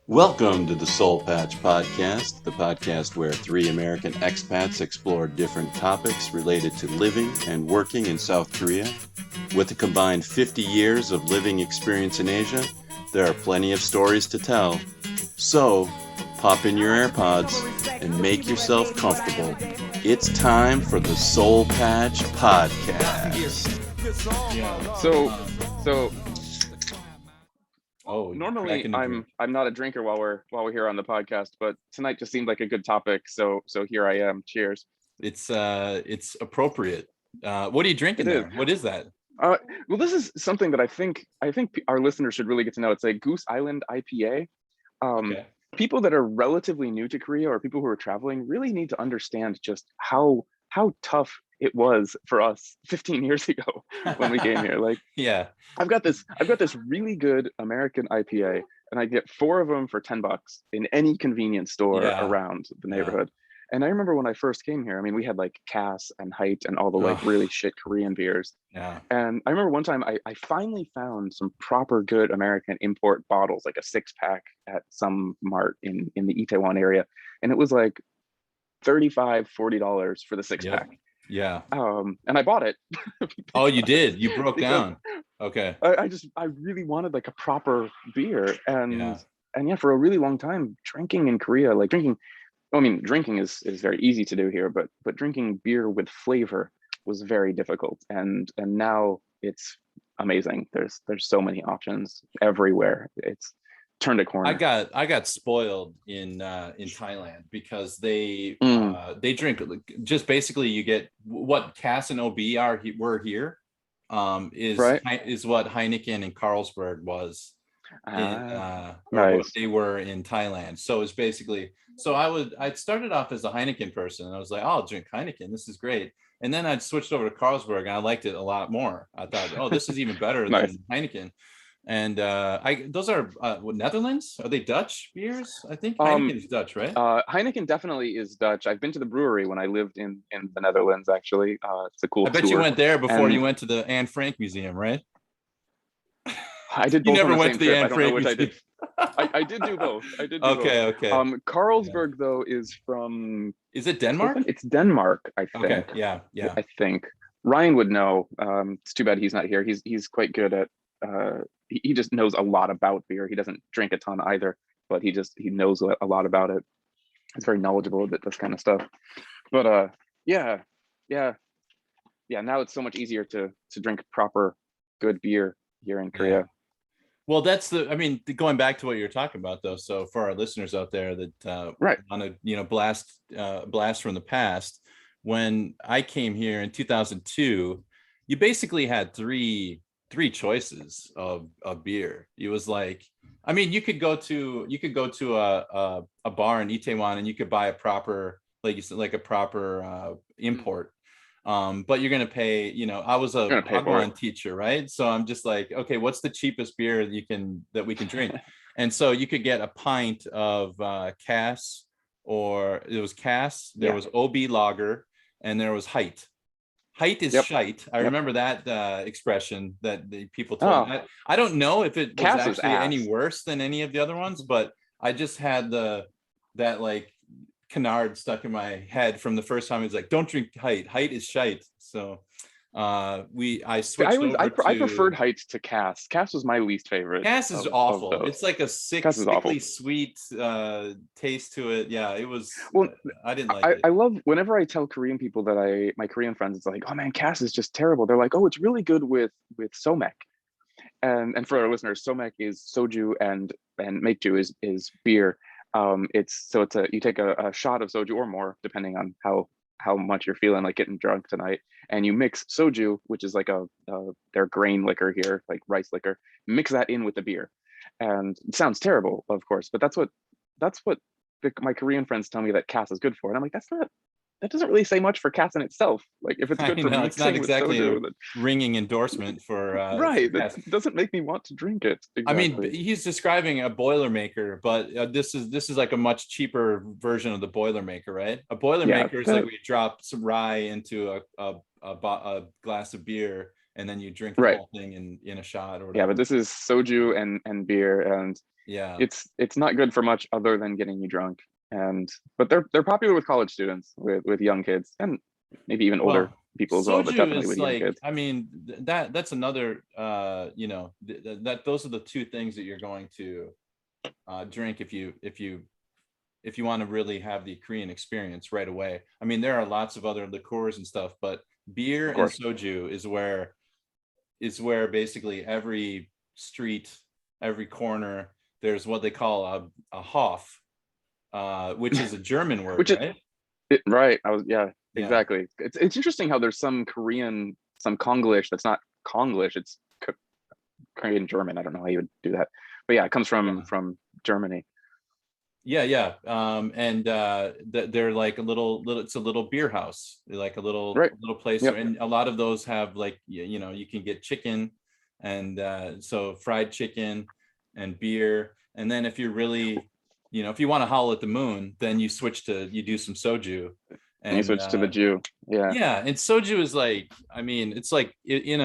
Welcome to the Seoul Patch Podcast, the podcast where three American expats explore different topics related to living and working in South Korea. With a combined 50 years of living experience in Asia, there are plenty of stories to tell. So, pop in your AirPods and make yourself comfortable. It's time for the Seoul Patch Podcast. So Oh, normally I'm not a drinker while we're here on the podcast, but tonight just seemed like a good topic. So here I am. Cheers. It's appropriate. What are you drinking there? What is that? Well, this is something that I think our listeners should really get to know. It's a Goose Island IPA. Okay. People that are relatively new to Korea or people who are traveling really need to understand just how tough it was for us 15 years ago when we came here. Like, Yeah. I've got this really good American IPA, and I get 4 of them for $10 in any convenience store around the neighborhood. And I remember when I first came here, I mean, we had like Cass and Height and all the like really shit Korean beers. Yeah. And I remember one time I finally found some proper good American import bottles, like a 6-pack at some mart in the Itaewon area. And it was like $35, $40 for the 6-pack. Yeah. And I bought it. Oh, you did? You broke down. Okay. I really wanted like a proper beer. And for a really long time, drinking in Korea, like drinking is very easy to do here, but drinking beer with flavor was very difficult. And now it's amazing. There's so many options everywhere. It's turned a corner. I got spoiled in Thailand because they drink just basically you get what Cass and OB were here is what Heineken and Carlsberg was nice. they were in Thailand. So it's basically I started off as a Heineken person and I was like, oh, I'll drink Heineken, this is great. And then I switched over to Carlsberg and I liked it a lot more. I thought, oh, this is even better than Heineken. And those are Netherlands? Are they Dutch beers? I think Heineken is Dutch, right? Heineken definitely is Dutch. I've been to the brewery when I lived in the Netherlands, actually. It's a cool I bet tour. you went there before you went to the Anne Frank Museum, right? I did both. You never on the went same to the trip. Anne Frank Museum. I did do both. Okay. Carlsberg though is from. Is it Denmark? It's Denmark, I think. Okay. Yeah. I think Ryan would know. It's too bad he's not here. He's quite good at. He just knows a lot about beer. He doesn't drink a ton either, but he knows a lot about it. He's very knowledgeable about this kind of stuff. But yeah. Now it's so much easier to drink proper good beer here in Korea. Well, going back to what you're talking about, though. So for our listeners out there that want to, blast from the past, when I came here in 2002, you basically had three choices of beer. It was like, I mean, you could go to a bar in Itaewon and you could buy a proper, like you said, like a proper import. But you're gonna pay, I was a Hagwon teacher, right? So I'm just like, okay, what's the cheapest beer that we can drink? And so you could get a pint of Cass, or it was Cass, there was OB Lager, and there was Height. Height is shite. I remember that expression that the people told me. I don't know if it was Cass actually any worse than any of the other ones, but I just had that like canard stuck in my head from the first time. It's like, don't drink Height. Height is shite. So I switched over I preferred Height to Cass. Cass was my least favorite. Cass is awful. It's like a sickly sweet taste to it. Yeah, it was. Well, I didn't like it. I love whenever I tell Korean people that my Korean friends, it's like, oh man, Cass is just terrible. They're like, oh, it's really good with somek. And for our listeners, somek is soju and maekju is beer. You take a shot of soju or more, depending on how much you're feeling like getting drunk tonight, and you mix soju, which is like their grain liquor here, like rice liquor, mix that in with the beer. And it sounds terrible, of course, but that's what my Korean friends tell me that Cass is good for. And I'm like, that doesn't really say much for Cass in itself. Like, if it's good for mixing, it's not exactly with soju, a ringing endorsement for right. That doesn't make me want to drink it. Exactly. I mean, he's describing a Boilermaker, but this is like a much cheaper version of the Boilermaker, right? A Boilermaker is like where you drop some rye into a glass of beer and then you drink the whole thing in a shot or whatever. Yeah, but this is soju and beer, and Yeah. It's not good for much other than getting you drunk. But they're popular with college students, with young kids, and maybe even older people as well, but soju definitely is with young like, kids. I mean, that's another, that those are the two things that you're going to drink if you want to really have the Korean experience right away. I mean, there are lots of other liqueurs and stuff, but beer and soju is where basically every street, every corner, there's what they call a Hof, which is a German word, right? Right. Exactly. It's interesting how there's some Konglish that's not Konglish. It's Korean German. I don't know how you would do that, but yeah, it comes from Germany. Yeah. And they're like a little, it's a little beer house, like a little place. Yep. And a lot of those have like, you can get chicken and so fried chicken and beer. And then if you're really, if you want to howl at the moon, then you do some soju. And you switch to the Jew. Yeah. And soju is like, I mean, it's like in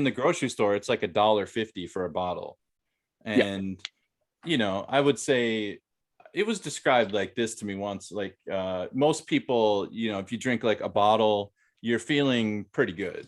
the grocery store, it's like $1.50 for a bottle. And, I would say, it was described like this to me once, like most people, if you drink like a bottle, you're feeling pretty good.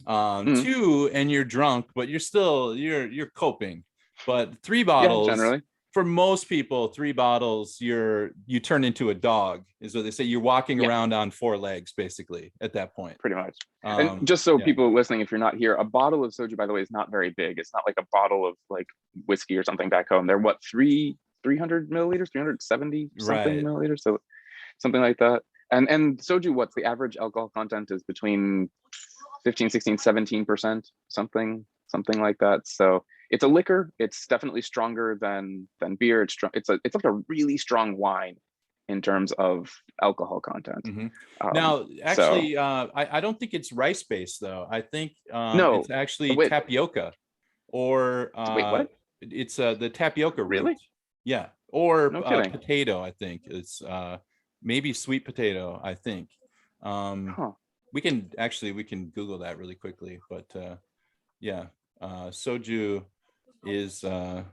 Two, and you're drunk, but you're coping. But 3 bottles, generally, for most people, 3 bottles, you turn into a dog, is what they say. You're walking around on 4 legs, basically, at that point. Pretty much. And just so people listening, if you're not here, a bottle of soju, by the way, is not very big. It's not like a bottle of like whiskey or something back home. They're 300 milliliters, 370 something milliliters, so something like that. And soju, what's the average alcohol content is between 15, 16, 17%, something like that. So it's a liquor. It's definitely stronger than beer. It's like a really strong wine in terms of alcohol content. Now, actually, I don't think it's rice based though. I think it's actually tapioca, or wait, what? It's the tapioca root. Really? Yeah, or potato. I think it's maybe sweet potato. I think we can Google that really quickly. But soju is but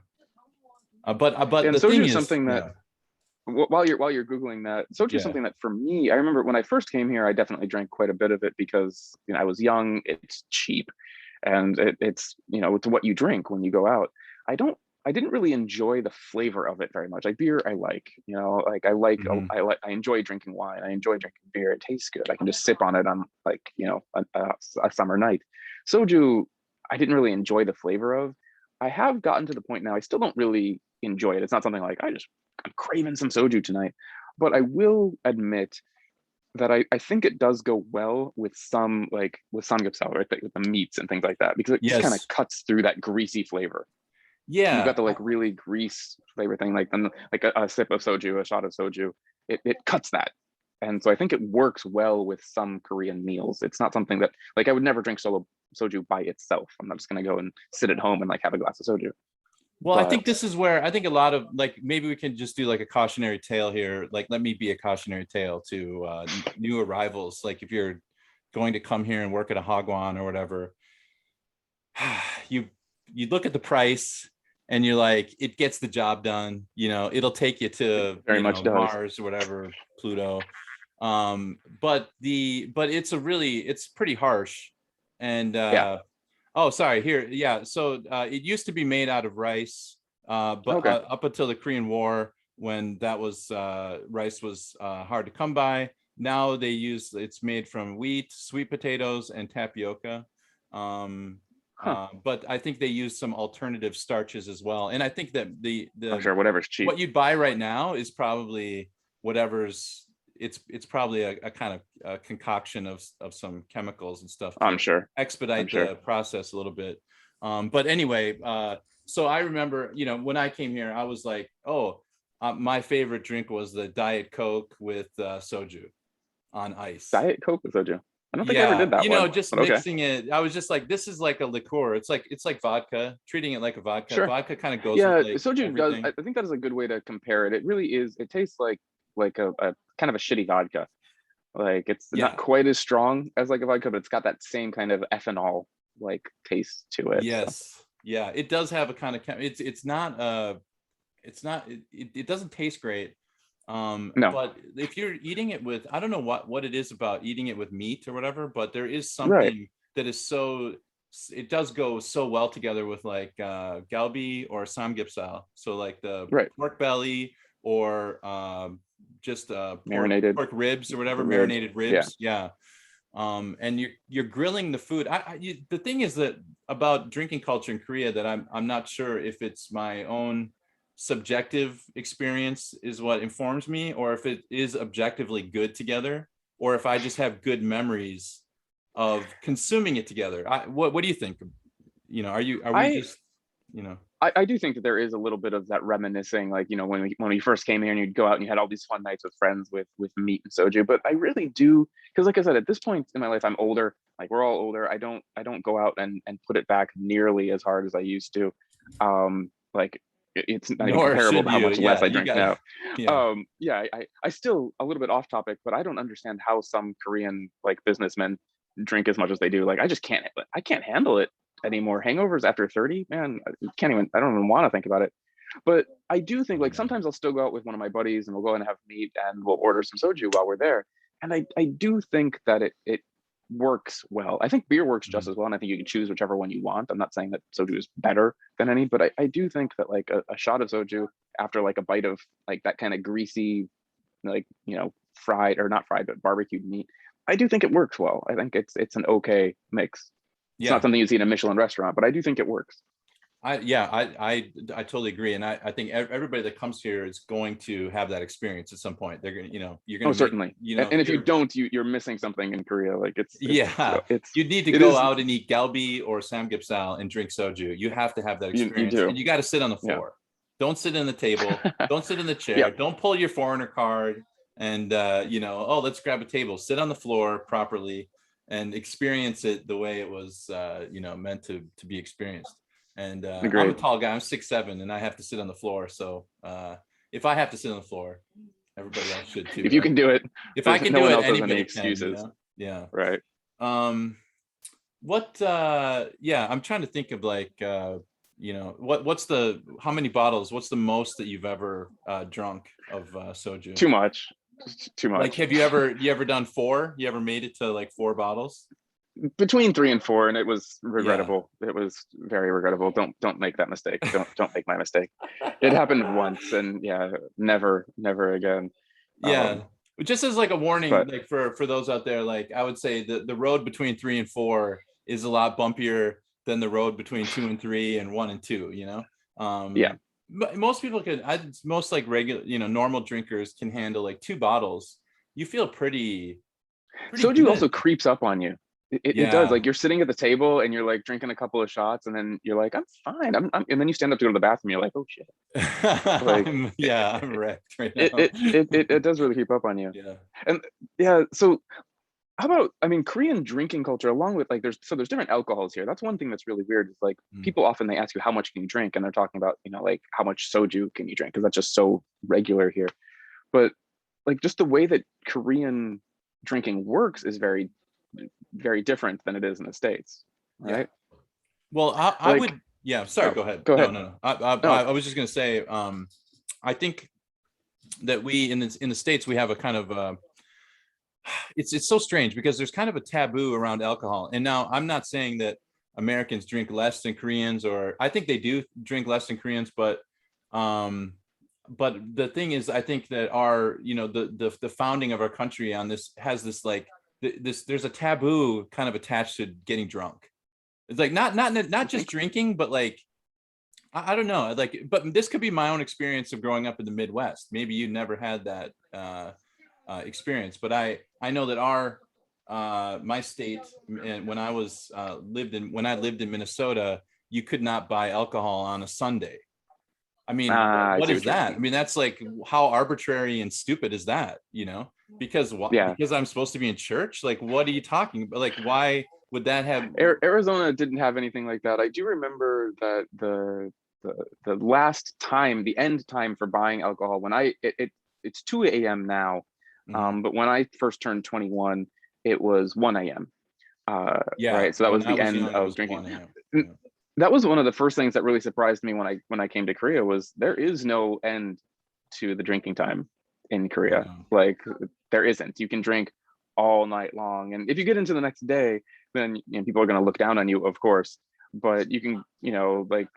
the thing is something that while you're Googling that, soju is something that for me, I remember when I first came here, I definitely drank quite a bit of it because I was young. It's cheap, and it's it's what you drink when you go out. I didn't really enjoy the flavor of it very much. Like beer, I enjoy drinking wine. I enjoy drinking beer. It tastes good. I can just sip on it on like, a summer night. Soju, I didn't really enjoy the flavor of. I have gotten to the point now, I still don't really enjoy it. It's not something like I'm craving some soju tonight, but I will admit that I think it does go well with some samgyeopsal, right? With the meats and things like that, because it just kind of cuts through that greasy flavor. Yeah, you've got the like really grease flavor thing, like a sip of soju, a shot of soju, it cuts that. And so I think it works well with some Korean meals. It's not something that, like, I would never drink soju by itself. I'm not just gonna go and sit at home and like have a glass of soju. Well, I think this is where I think a lot of, like, maybe we can just do like a cautionary tale here. Like, let me be a cautionary tale to new arrivals. Like, if you're going to come here and work at a hagwon or whatever, you look at the price and you're like, it gets the job done. It'll take you to Mars or whatever, Pluto. But it's pretty harsh. And oh, sorry, here. Yeah. So it used to be made out of rice, but up until the Korean War, when that was rice was hard to come by. Now it's made from wheat, sweet potatoes, and tapioca. But I think they use some alternative starches as well. And I think that I'm sure whatever's cheap, what you'd buy right now is probably whatever's, it's probably a kind of concoction of some chemicals and stuff to I'm sure expedite the process a little bit. But anyway, so I remember, when I came here, I was like, my favorite drink was the Diet Coke with soju on ice. Diet Coke with soju. I don't think I ever did that. Just mixing it. I was just like, this is like a liqueur. It's like vodka, treating it like a vodka. Sure. Vodka kind of goes with like soju everything. does. I think that is a good way to compare it. It really is. It tastes like a kind of a shitty vodka. Like, it's not quite as strong as like a vodka, but it's got that same kind of ethanol like taste to it. Yes. So. Yeah, it does have a kind of, it's not it's not, it doesn't taste great. No. But if you're eating it with, I don't know what it is about eating it with meat or whatever, but there is something that is so, it does go so well together with like galbi or samgyeopsal. So like the pork belly or just marinated pork ribs or whatever, marinated ribs. Yeah. And you're grilling the food. The thing is that about drinking culture in Korea that I'm not sure if it's my own subjective experience is what informs me, or if it is objectively good together, or if I just have good memories of consuming it together. What do you think? You know, are we just, you know? I do think that there is a little bit of that reminiscing, like, you know, when we first came here and you'd go out and you had all these fun nights with friends with meat and soju. But I really do, because like I said, at this point in my life, I'm older. Like we're all older. I don't go out and put it back nearly as hard as I used to. Like it's not even comparable to how much less I drink now. I still, a little bit off topic, but I don't understand how some Korean like businessmen drink as much as they do. Like I just can't handle it anymore. Hangovers after 30, man, I don't even want to think about it. But I do think, like, sometimes I'll still go out with one of my buddies and we'll go and have meat and we'll order some soju while we're there. And I do think that it works well. I think beer works just as well, and I think you can choose whichever one you want. I'm not saying that soju is better than any, but I do think that like a shot of soju after like a bite of like that kind of greasy, like, you know, fried or not fried, but barbecued meat, I do think it works well. I think it's an okay mix. It's not something you see in a Michelin restaurant, but I do think it works. I totally agree, and I think everybody that comes here is going to have that experience at some point. They're gonna, you know, you're gonna certainly, you know, and if you don't, you're missing something in Korea. Like it's you need to go out and eat galbi or samgyeopsal and drink soju. You have to have that experience, and you got to sit on the floor. Don't sit on the table. Don't sit in the chair. Don't pull your foreigner card and you know, oh, let's grab a table. Sit on the floor properly and experience it the way it was you know, meant to be experienced. And I'm a tall guy. I'm 6'7", and I have to sit on the floor. So if I have to sit on the floor, everybody else should too. If you can do it, if I can do it, anybody can. You know? Yeah. Right. I'm trying to think of like you know, how many bottles? What's the most that you've ever drunk of soju? Too much. Like, have you ever done 4? You ever made it to like 4 bottles? Between 3 and 4, and it was regrettable. It was very regrettable. Don't make that mistake. Don't make my mistake. It happened once, and never again. Just as like a warning, like for those out there, like I would say the road between 3 and 4 is a lot bumpier than the road between 2 and 3 and 1 and 2. You know. Most people most like regular, you know, normal drinkers can handle like 2 bottles. You feel pretty soju good. Also creeps up on you. It does. Like you're sitting at the table and you're like drinking a couple of shots, and then you're like, I'm fine. And then you stand up to go to the bathroom. You're like, oh shit. Like, I'm wrecked right now. It does really creep up on you. So how about, I mean, Korean drinking culture, along with like there's different alcohols here. That's one thing that's really weird. Is like people often, they ask you how much can you drink, and they're talking about, you know, like how much soju can you drink, because that's just so regular here. But like just the way that Korean drinking works is very, very different than it is in the States, right? Well, I would. Sorry, go ahead. No. I was just gonna say, I think that we in the States, we have a kind of it's so strange because there's kind of a taboo around alcohol. And now I'm not saying that Americans drink less than Koreans, or I think they do drink less than Koreans, but the thing is, I think that our, you know, the founding of our country on this has this like there's a taboo kind of attached to getting drunk. It's like not just drinking, but like I don't know, like, but this could be my own experience of growing up in the Midwest. Maybe you never had that experience, but I know that our my state, and when I lived in Minnesota, you could not buy alcohol on a Sunday. I mean, what is that? I mean, that's like, how arbitrary and stupid is that, you know? Because because I'm supposed to be in church? Like, what are you talking about? Like, why would that have? Arizona didn't have anything like that. I do remember that the last time, the end time for buying alcohol, when it's 2 a.m. now, but when I first turned 21, it was 1 a.m. Right, so that was the end of drinking. that was one of the first things that really surprised me when I came to Korea was there is no end to the drinking time in Korea. Wow. Like there isn't. You can drink all night long, and if you get into the next day, then people are going to look down on you, of course. But you can, like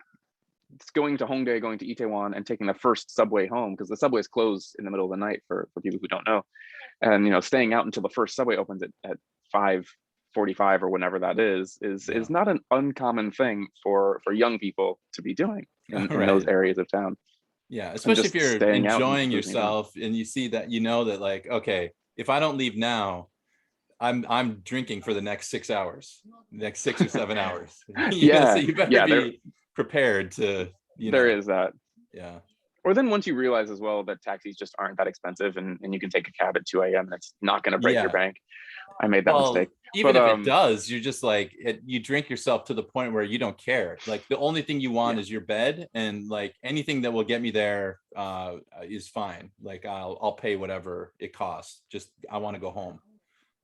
it's going to Hongdae, going to Itaewon, and taking the first subway home because the subways close in the middle of the night for people who don't know, and staying out until the first subway opens at 5:45 or whenever that is not an uncommon thing for young people to be doing in Right. those areas of town. Yeah, especially if you're enjoying and yourself and you see that, that like, okay, if I don't leave now, I'm drinking for the next 6 hours, next 6 or 7 hours. So you better be prepared to, there is that. Yeah. Or then once you realize as well that taxis just aren't that expensive and you can take a cab at 2 a.m. and it's not going to break your bank. I made that mistake. Even if it does, you're just like, you drink yourself to the point where you don't care. Like the only thing you want is your bed, and like anything that will get me there is fine. Like I'll pay whatever it costs. Just I want to go home.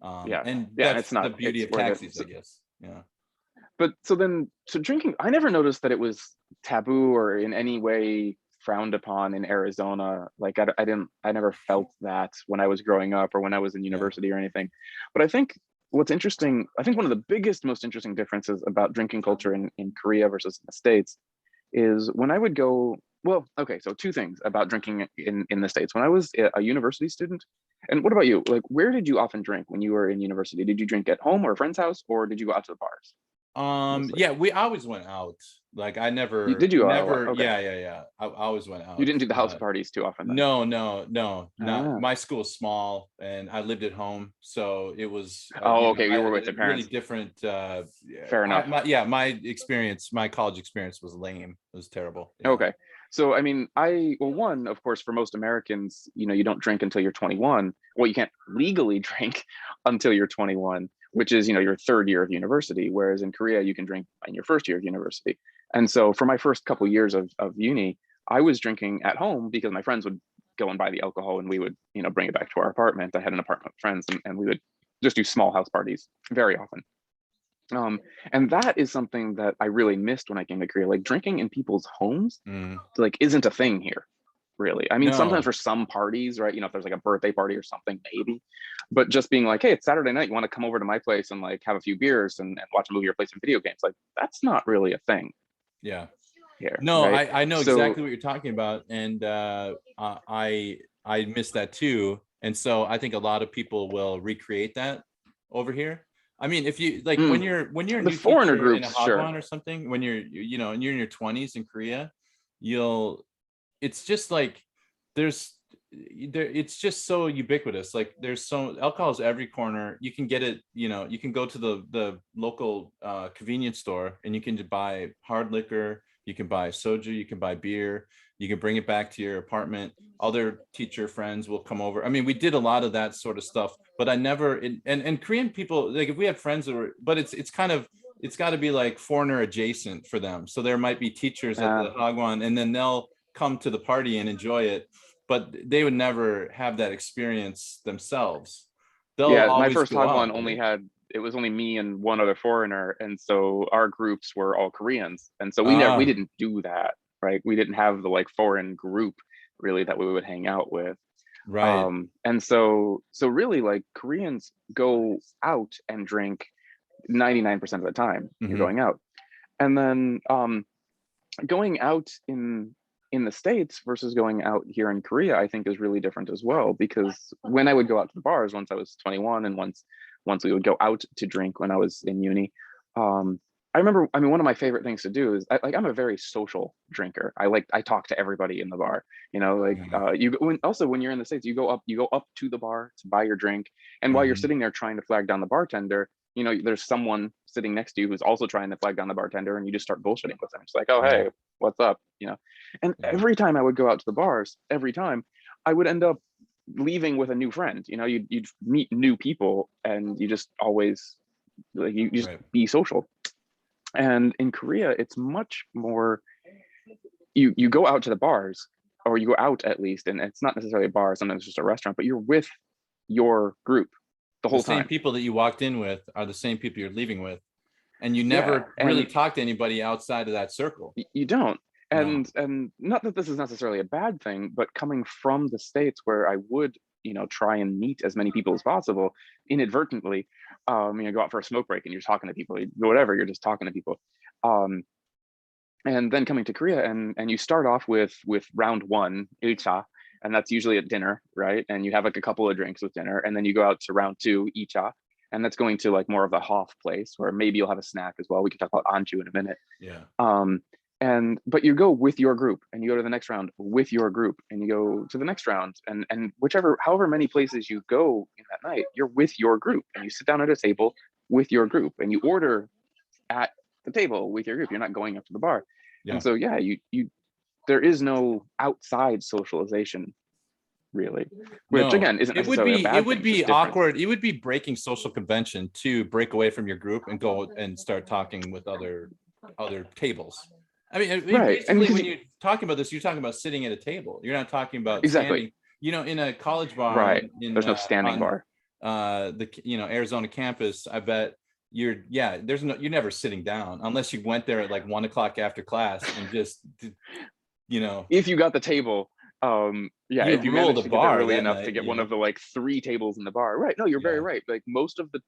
And that's it's not, the beauty of taxis, I guess. Yeah. But so drinking, I never noticed that it was taboo or in any way frowned upon in Arizona. Like I never felt that when I was growing up or when I was in university or anything. But I think what's interesting, I think one of the biggest, most interesting differences about drinking culture in Korea versus the States is when I would go, well, okay, so two things about drinking in the States. When I was a university student, and what about you? Like, where did you often drink when you were in university? Did you drink at home or a friend's house, or did you go out to the bars? We always went out. Like I never did you never okay. Yeah. I always went out. You didn't do the house parties too often then? No, not my school's small and I lived at home, so it was you were with your parents. Really different. Fair enough. My college experience was lame. It was terrible. Okay. So, I mean, one, of course, for most Americans, you don't drink until you're 21. Well, you can't legally drink until you're 21, which is, your third year of university. Whereas in Korea, you can drink in your first year of university. And so for my first couple of years of uni, I was drinking at home because my friends would go and buy the alcohol and we would, bring it back to our apartment. I had an apartment with friends and we would just do small house parties very often. And that is something that I really missed when I came to Korea. Like drinking in people's homes, like isn't a thing here, really. I mean, sometimes for some parties, right? If there's like a birthday party or something, maybe. But just being like, hey, it's Saturday night, you want to come over to my place and like have a few beers and watch a movie or play some video games? Like that's not really a thing. Yeah. Here. No, right? I know exactly what you're talking about, and I miss that too. And so I think a lot of people will recreate that over here. I mean, if you like when you're a the foreigner groups in a hagwon or something, when you're and you're in your 20s in Korea, it's just like it's just so ubiquitous. Like there's alcohol's every corner. You can get it, you can go to the local convenience store and you can buy hard liquor, you can buy soju, you can buy beer, you can bring it back to your apartment. Other teacher friends will come over. I mean, we did a lot of that sort of stuff, but I never, and Korean people, like if we have friends that were, but it's got to be like foreigner adjacent for them. So there might be teachers at the hagwon and then they'll come to the party and enjoy it, but they would never have that experience themselves. My first hagwon it was only me and one other foreigner, and so our groups were all Koreans, and so we didn't do that, right? We didn't have the like foreign group really that we would hang out with, right? And so really like Koreans go out and drink 99% of the time. You're going out, and then going out in the States versus going out here in Korea, I think is really different as well, because when I would go out to the bars once I was 21 and once we would go out to drink when I was in uni, I remember, I mean, one of my favorite things to do is I'm a very social drinker. I talk to everybody in the bar, when you're in the States, you go up to the bar to buy your drink. And while you're sitting there trying to flag down the bartender, there's someone sitting next to you who's also trying to flag down the bartender, and you just start bullshitting with them. It's like, oh, hey, what's up? And every time I would go out to the bars, every time I would end up leaving with a new friend. You'd meet new people and you just always like, you just be social. And in Korea, it's much more, you go out to the bars, or you go out at least, and it's not necessarily a bar, sometimes it's just a restaurant, but you're with your group the whole time. The same people that you walked in with are the same people you're leaving with. And you never really talk to anybody outside of that circle. You don't. And not that this is necessarily a bad thing, but coming from the States where I would, try and meet as many people as possible, inadvertently, go out for a smoke break and you're talking to people, whatever, you're just talking to people. And then coming to Korea and you start off with round one, ilcha, and that's usually at dinner, right? And you have like a couple of drinks with dinner, and then you go out to round two, icha, and that's going to like more of the Hof place where maybe you'll have a snack as well. We can talk about anju in a minute. Yeah. But you go with your group, and you go to the next round with your group, and you go to the next round, and however many places you go in that night, you're with your group, and you sit down at a table with your group, and you order at the table with your group. You're not going up to the bar. Yeah. And so you there is no outside socialization, really, which again isn't necessarily a bad thing. It would be awkward. It would be breaking social convention to break away from your group and go and start talking with other tables. I mean, right. Basically, when you're talking about this, you're talking about sitting at a table. You're not talking about standing, in a college bar. Right. There's no standing bar. The Arizona campus, I bet you're never sitting down unless you went there at like 1 o'clock after class and just, if you got the table, if you managed to get there early enough to get one of the like 3 tables in the bar. Right. No, you're very right. Like most of the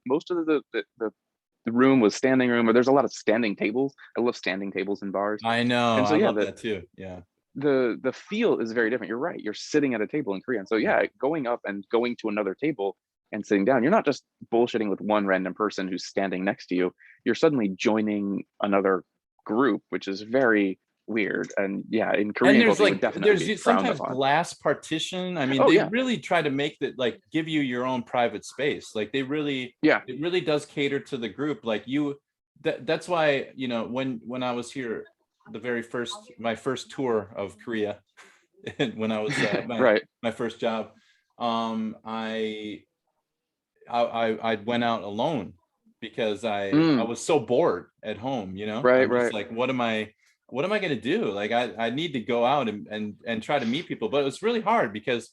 room was standing room, or there's a lot of standing tables. I love standing tables in bars. I know. And so, I love that too. Yeah. The feel is very different. You're right. You're sitting at a table in Korea. And so going up and going to another table and sitting down, you're not just bullshitting with one random person who's standing next to you. You're suddenly joining another group, which is very weird. And in Korean there's sometimes glass partition. I mean, they really try to make that like give you your own private space. Like they really it really does cater to the group. Like that's why when I was here my first tour of Korea when I was my first job, I went out alone because I was so bored at home, right. Like what am I going to do? Like I need to go out and try to meet people, but it's really hard because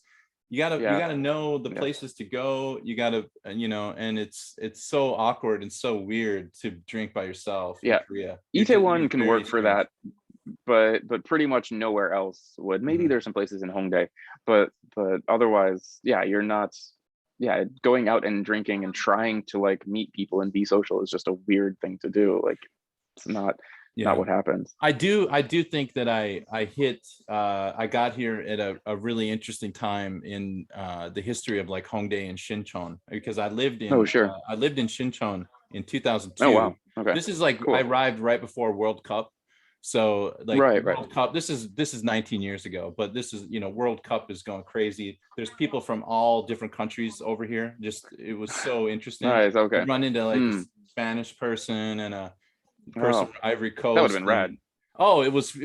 you gotta know the places to go. You gotta, and it's so awkward and so weird to drink by yourself. In Korea. Itaewon can work for that, but pretty much nowhere else would. Maybe there's some places in Hongdae, but otherwise, you're not. Going out and drinking and trying to like meet people and be social is just a weird thing to do. Like it's not what happens. I do think that I got here at a really interesting time in the history of like Hongdae and Sinchon, because I lived in Sinchon in 2002. Oh wow. Okay. This is like cool. I arrived right before World Cup. So like World Cup, this is 19 years ago, but this is, World Cup is going crazy. There's people from all different countries over here. It was so interesting. Nice, okay. You run into like a Spanish person and a person from Ivory Coast. That would have been rad. Oh, it was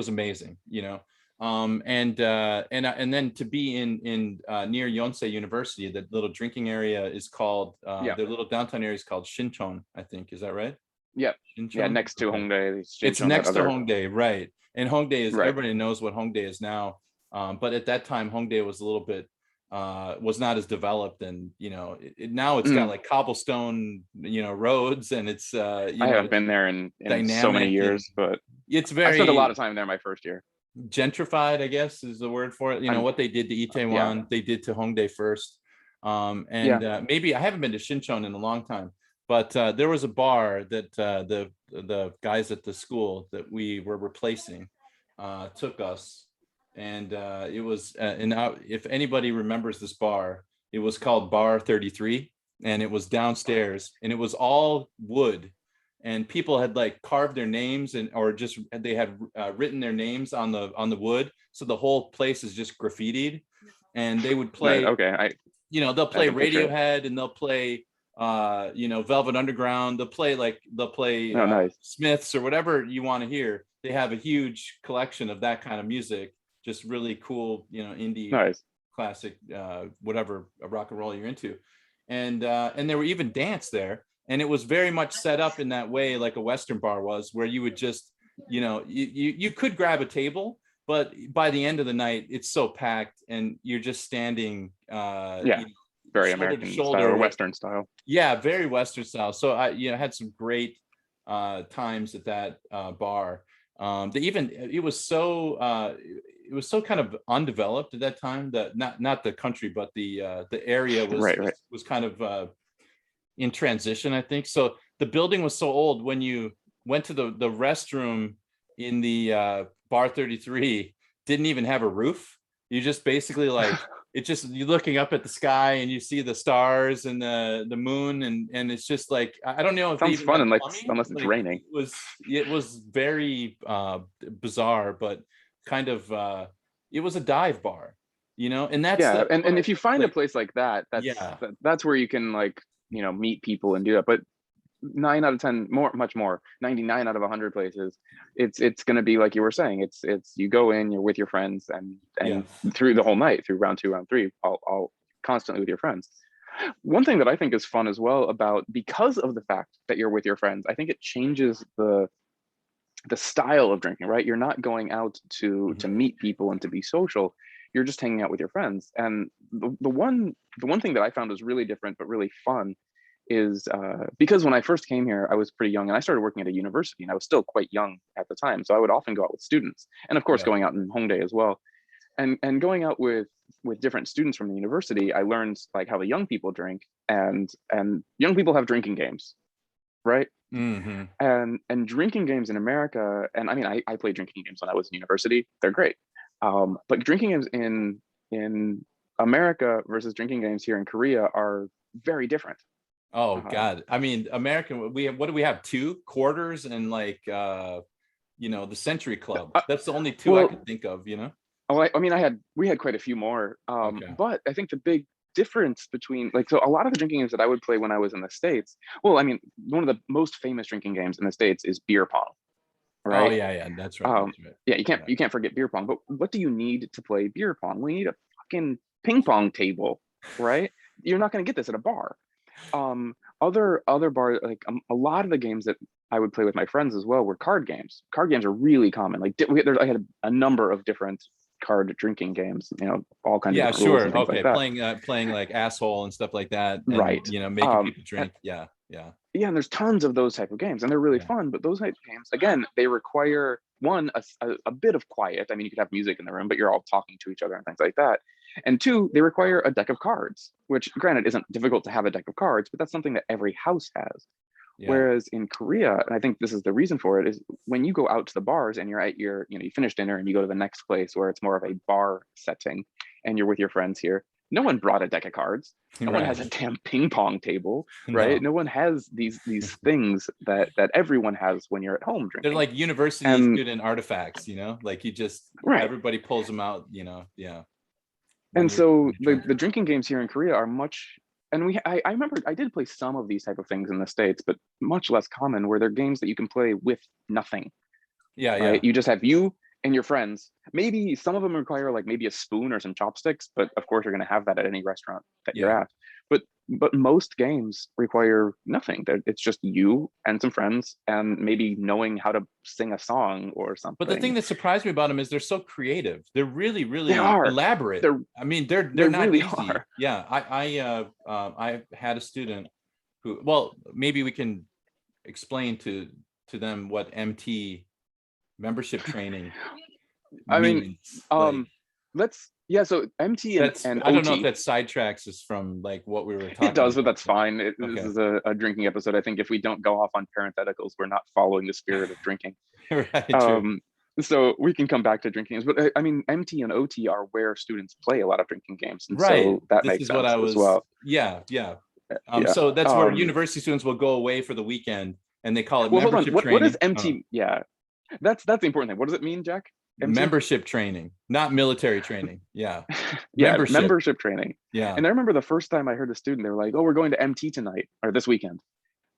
amazing, and then to be in near Yonsei University, the little drinking area is called the little downtown area is called Sinchon, I think. Is that right? Yeah. Next to Hongdae. It's next to Hongdae, right? And Hongdae is everybody knows what Hongdae is now, but at that time Hongdae was a little bit was not as developed, and now it's got like cobblestone roads, and it's I haven't been there in so many years, but it's very. I spent a lot of time there my first year. Gentrified, I guess, is the word for it. What they did to Itaewon, they did to Hongdae first, maybe I haven't been to Sinchon in a long time. But there was a bar that the guys at the school that we were replacing took us, and it was if anybody remembers this bar, it was called Bar 33, and it was downstairs, and it was all wood, and people had like carved their names they had written their names on the wood, so the whole place is just graffitied, and they would play. They'll play Radiohead, and they'll play. Velvet Underground. They'll play nice. Smiths or whatever you want to hear. They have a huge collection of that kind of music, just really cool, indie, nice. Classic, whatever rock and roll you're into, and there were even dance there, and it was very much set up in that way, like a Western bar was, where you would just, you could grab a table, but by the end of the night, it's so packed, and you're just standing. Very American style or Western style. Yeah, very Western style. So I, had some great times at that bar. It was so kind of undeveloped at that time, that not the country, but the area was kind of in transition, I think. So the building was so old, when you went to the restroom in the bar 33, didn't even have a roof. You just basically like, you're looking up at the sky and you see the stars and the moon, and it's just like, I don't know if sounds fun, and like unless it's raining. It was very bizarre, but kind of it was a dive bar, and that's and if you find a place like that, that's where you can, like, meet people and do that. But 9 out of 10, much more, 99 out of 100 places, it's going to be like you were saying. It's you go in, you're with your friends, and through the whole night, through round 2, round 3, all constantly with your friends. One thing that I think is fun as well, because of the fact that you're with your friends, I think it changes the style of drinking, right? You're not going out to meet people and to be social. You're just hanging out with your friends. And the one thing that I found was really different but really fun is because when I first came here, I was pretty young, and I started working at a university, and I was still quite young at the time. So I would often go out with students, and of course going out in Hongdae as well. And going out with different students from the university, I learned like how the young people drink, and young people have drinking games, right? Mm-hmm. And drinking games in America, and I mean, I played drinking games when I was in university. They're great. But drinking games in America versus drinking games here in Korea are very different. Oh God. I mean, American, what do we have? 2 quarters and like, the Century Club. That's the only 2 I can think of, Oh, I mean, we had quite a few more. But I think the big difference between, like, so a lot of the drinking games that I would play when I was in the States, well, I mean, one of the most famous drinking games in the States is beer pong. Right? Oh yeah, that's right. Yeah, you can't forget beer pong. But what do you need to play beer pong? We need a fucking ping pong table, right? You're not going to get this at a bar. Other bars, like a lot of the games that I would play with my friends as well were card games. Card games are really common. Like I had a number of different card drinking games, all kinds of rules and things like that. Playing like asshole and stuff like that, and, right? Making people drink. Yeah, and there's tons of those type of games, and they're really fun. But those type of games, again, they require a bit of quiet. I mean, you could have music in the room, but you're all talking to each other and things like that. And 2, they require a deck of cards, which granted isn't difficult to have a deck of cards, but that's something that every house has. Yeah. Whereas in Korea, and I think this is the reason for it, is when you go out to the bars and you're at your, you finish dinner and you go to the next place where it's more of a bar setting and you're with your friends here, no one brought a deck of cards. No one has a damn ping pong table, right? No one has these things that everyone has when you're at home drinking. They're like university student artifacts, like you just, everybody pulls them out, yeah. And so the drinking games here in Korea are much, and I remember I did play some of these type of things in the States, but much less common, where they're games that you can play with nothing. Yeah, right? Yeah. You just have you and your friends. Maybe some of them require like maybe a spoon or some chopsticks, but of course you're going to have that at any restaurant that you're at. But most games require nothing. It's just you and some friends, and maybe knowing how to sing a song or something. But the thing that surprised me about them is they're so creative. They're really, really elaborate. They're not really easy. Are. Yeah, I had a student who, well, maybe we can explain to them what MT, membership training, means. So MT and I don't know OT, if that sidetracks us from like what we were talking It does, about. but that's fine. This is a drinking episode. I think if we don't go off on parentheticals, we're not following the spirit of drinking. Right, true. So we can come back to drinking games, but I mean, MT and OT are where students play a lot of drinking games, and so that makes sense as well. Yeah. So that's where university students will go away for the weekend, and they call it membership training. What is MT? Yeah, that's the important thing. What does it mean, Jack? MT? Membership training, not military training. Yeah. Membership training. Yeah. And I remember the first time I heard a student, they were like, "Oh, we're going to MT tonight or this weekend,"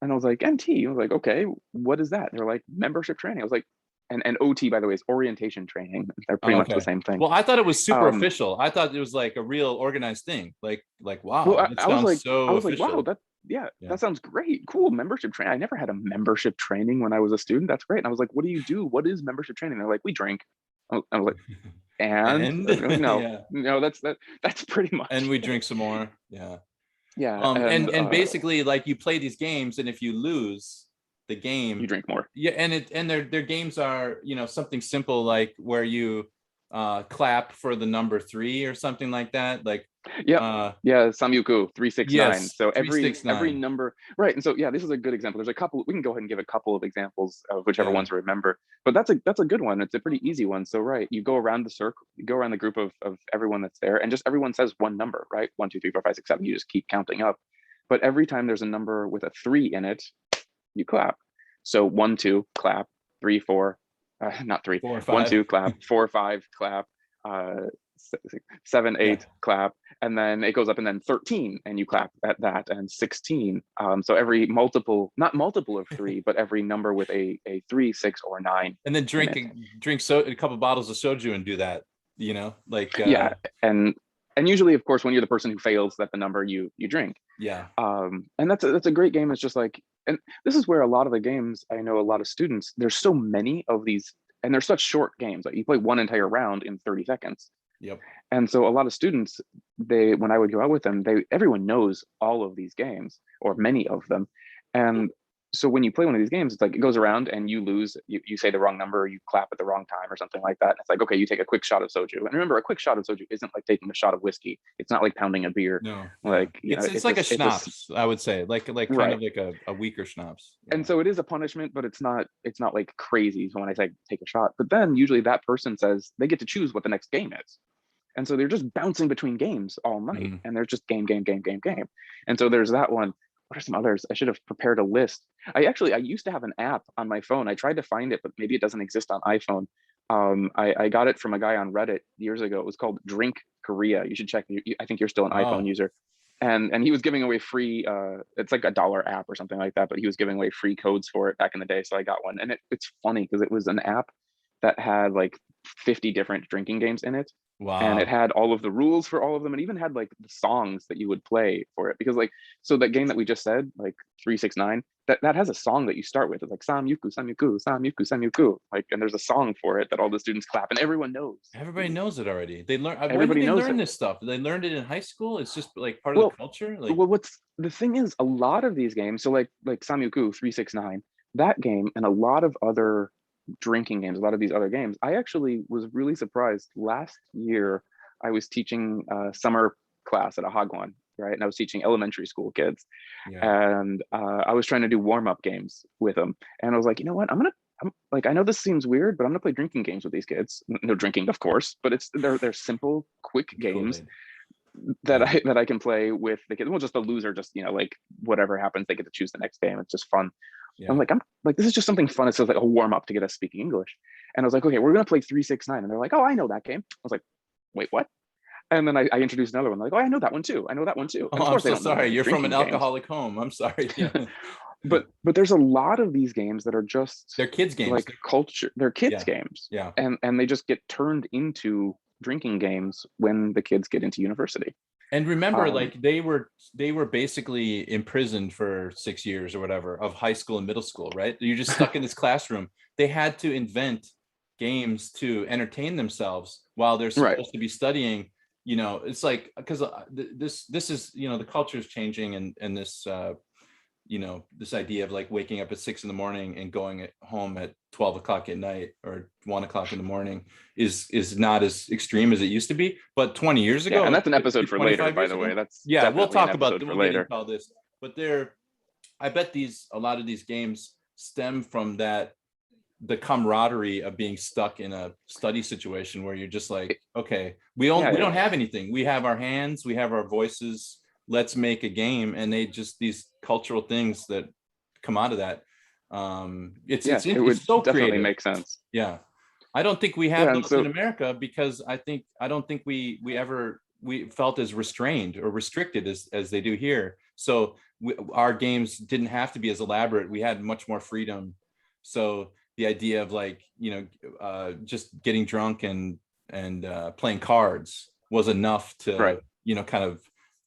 and I was like, "MT?" I was like, "Okay, what is that?" They're like, "Membership training." I was like, and OT, by the way, is orientation training. They're pretty much the same thing. Well, I thought it was super official. I thought it was like a real organized thing. Like wow. Well, I was like, wow, that sounds great. Cool. Membership training. I never had a membership training when I was a student. That's great. And I was like, what do you do? What is membership training? They're like, we drink. I was like, and? No, that's pretty much. And we drink some more. Yeah. Yeah. And basically, like, you play these games, and if you lose, the game, you drink more. Yeah, and their games are, you know, something simple like where you clap for the number 3 or something like that. Like yeah, Samyuku 369. Yes, So 369. every number, right? And so yeah, this is a good example. There's a couple. We can go ahead and give a couple of examples of whichever ones we remember. But that's a good one. It's a pretty easy one. So right, you go around the circle, you go around the group of everyone that's there, and just everyone says one number, right? 1, 2, 3, 4, 5, 6, 7. You just keep counting up. But every time there's a number with a 3 in it, you clap. So 1, 2, clap. 3, 4, not 3. 4, 5. 1, 2, clap. 4, 5, clap. 7, 8, clap, and then it goes up, and then 13, and you clap at that, and 16. So every multiple, not multiple of 3, but every number with a 3, 6, or 9. And then drink a couple bottles of soju and do that. You know, like yeah, and usually, of course, when you're the person who fails that the number, you drink. Yeah. And that's a great game. It's just like, and this is where a lot of the games, I know a lot of students, there's so many of these, and they're such short games. Like you play one entire round in 30 seconds. Yep. And so a lot of students, when I would go out with them, everyone knows all of these games, or many of them. And so when you play one of these games, it's like it goes around and you lose, you say the wrong number, or you clap at the wrong time or something like that. And it's like, okay, you take a quick shot of soju. And remember, a quick shot of soju isn't like taking a shot of whiskey. It's not like pounding a beer. No. Like it's like a schnapps, I would say, like kind of like a weaker schnapps. Yeah. And so it is a punishment, but it's not like crazy. So when I say take a shot, but then usually that person says they get to choose what the next game is. And so they're just bouncing between games all night, and they're just game. And so there's that one. What are some others? I should have prepared a list. I used to have an app on my phone. I tried to find it, but maybe it doesn't exist on iPhone. I got it from a guy on Reddit years ago. It was called Drink Korea. You should check. I think you're still an iPhone user. And he was giving away free, it's like $1 app or something like that, but he was giving away free codes for it back in the day. So I got one. And it's funny because it was an app that had like 50 different drinking games in it. Wow. And it had all of the rules for all of them, and even had like the songs that you would play for it. Because like, so that game that we just said, like 369, that has a song that you start with. It's like Samyuku, Samyuku, Samyuku, Samyuku. Like, and there's a song for it that all the students clap, and everyone knows. Everybody knows it already. They learn. Everybody knows learn this stuff. They learned it in high school. It's just like part of the culture. Like, well, what's the thing is, a lot of these games. So like Samyuku 369, that game, and a lot of other drinking games, a lot of these other games, I actually was really surprised. Last year I was teaching a summer class at a hagwon, right? And I was teaching elementary school kids. And I was trying to do warm-up games with them, and I was like, you know what, I'm like, I know this seems weird, but I'm gonna play drinking games with these kids. No drinking, of course, but they're simple, quick games that I can play with the kids. Well, just the loser, just, you know, like whatever happens, they get to choose the next game. It's just fun. I'm like, this is just something fun. It says like a warm up to get us speaking English. And I was like, okay, we're gonna play 369. And they're like, oh, I know that game. I was like, wait, what? And then I introduced another one. They're like, oh, I know that one too. And of course, I'm so sorry. You're from an alcoholic home. I'm sorry. but there's a lot of these games that are just, they're kids games, like culture. They're kids games. Yeah. And they just get turned into drinking games when the kids get into university. And remember, like they were basically imprisoned for 6 years or whatever of high school and middle school, right? You're just stuck in this classroom. They had to invent games to entertain themselves while they're supposed to be studying. You know, it's like, because this is, you know, the culture is changing, and this you know, this idea of like waking up at 6 a.m. and going home at 12 o'clock at night or 1 o'clock in the morning is not as extreme as it used to be. But 20 years ago, and that's an episode for later, by the way. That's we'll talk about for later. All this. But I bet a lot of these games stem from the camaraderie of being stuck in a study situation where you're just like, okay, we don't have anything. We have our hands, we have our voices. Let's make a game. And these cultural things that come out of that. It's so definitely creative. Make sense. Yeah. I don't think we have those in America, because I don't think we felt as restrained or restricted as they do here. So our games didn't have to be as elaborate. We had much more freedom. So the idea of like, you know, just getting drunk and playing cards was enough to, you know, kind of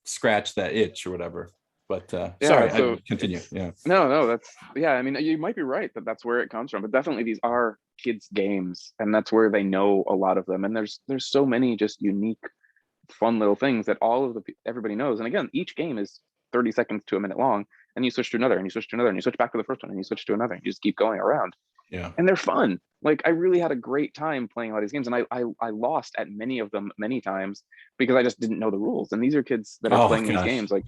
scratch that itch or whatever. But sorry, I continue. No, that's I mean, you might be right that's where it comes from, but definitely these are kids games, and that's where they know a lot of them. And there's so many just unique, fun little things that everybody knows. And again, each game is 30 seconds to a minute long, and you switch to another, and you switch to another, and you switch back to the first one, and you switch to another, and you just keep going around. Yeah. And they're fun. Like, I really had a great time playing a lot of these games, and I lost at many of them many times because I just didn't know the rules. And these are kids that are playing these games. Like,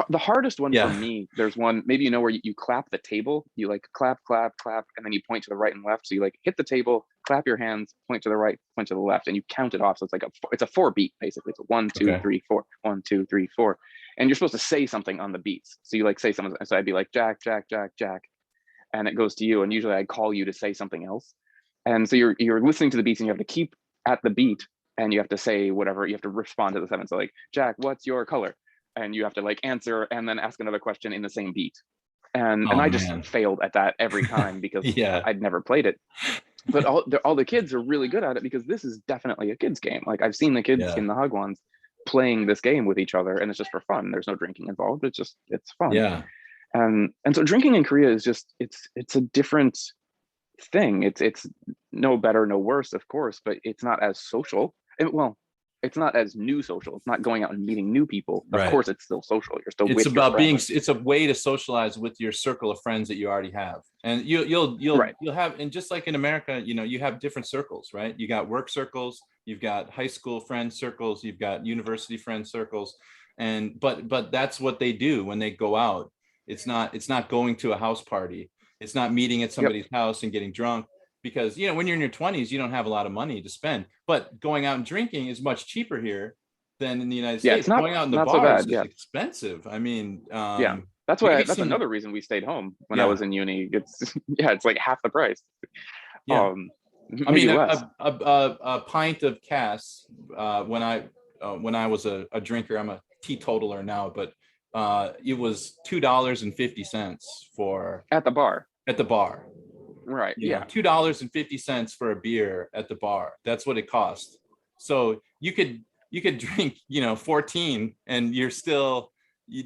the hardest one for me, there's one, maybe you know, where you clap the table, you like clap, clap, clap, and then you point to the right and left. So you like hit the table, clap your hands, point to the right, point to the left, and you count it off. So it's like it's a 4 beat basically. It's a 1, 2, 3, 4, 1, 2, 3, 4, and you're supposed to say something on the beats. So you like say something. So I'd be like Jack, Jack, Jack, Jack, and it goes to you, and usually I call you to say something else. And so you're listening to the beats, and you have to keep at the beat, and you have to say whatever, you have to respond to the sentence. So like, Jack, what's your color? And you have to like answer and then ask another question in the same beat. And I just failed at that every time because I'd never played it. But all the kids are really good at it because this is definitely a kids game. Like, I've seen the kids in the Hagwons playing this game with each other, and it's just for fun. There's no drinking involved. It's fun. Yeah. And so drinking in Korea is just, it's a different thing. It's no better, no worse, of course, but it's not as social. Well, it's not as new social. It's not going out and meeting new people. Of course, it's still social. You're still. It's about being. It's a way to socialize with your circle of friends that you already have, and you'll have. And just like in America, you know, you have different circles, right? You got work circles, you've got high school friend circles, you've got university friend circles, and but that's what they do when they go out. It's not going to a house party. It's not meeting at somebody's house and getting drunk. Because, you know, when you're in your 20s, you don't have a lot of money to spend. But going out and drinking is much cheaper here than in the United States. It's not, going out in the bars is expensive. I mean, that's why. That's another reason we stayed home when I was in uni. It's like half the price. I mean, a pint of Cass when I was a drinker. I'm a teetotaler now, but it was $2.50 for at the bar. At the bar. Right. You know, $2.50 for a beer at the bar. That's what it cost. So you could drink, you know, 14 and you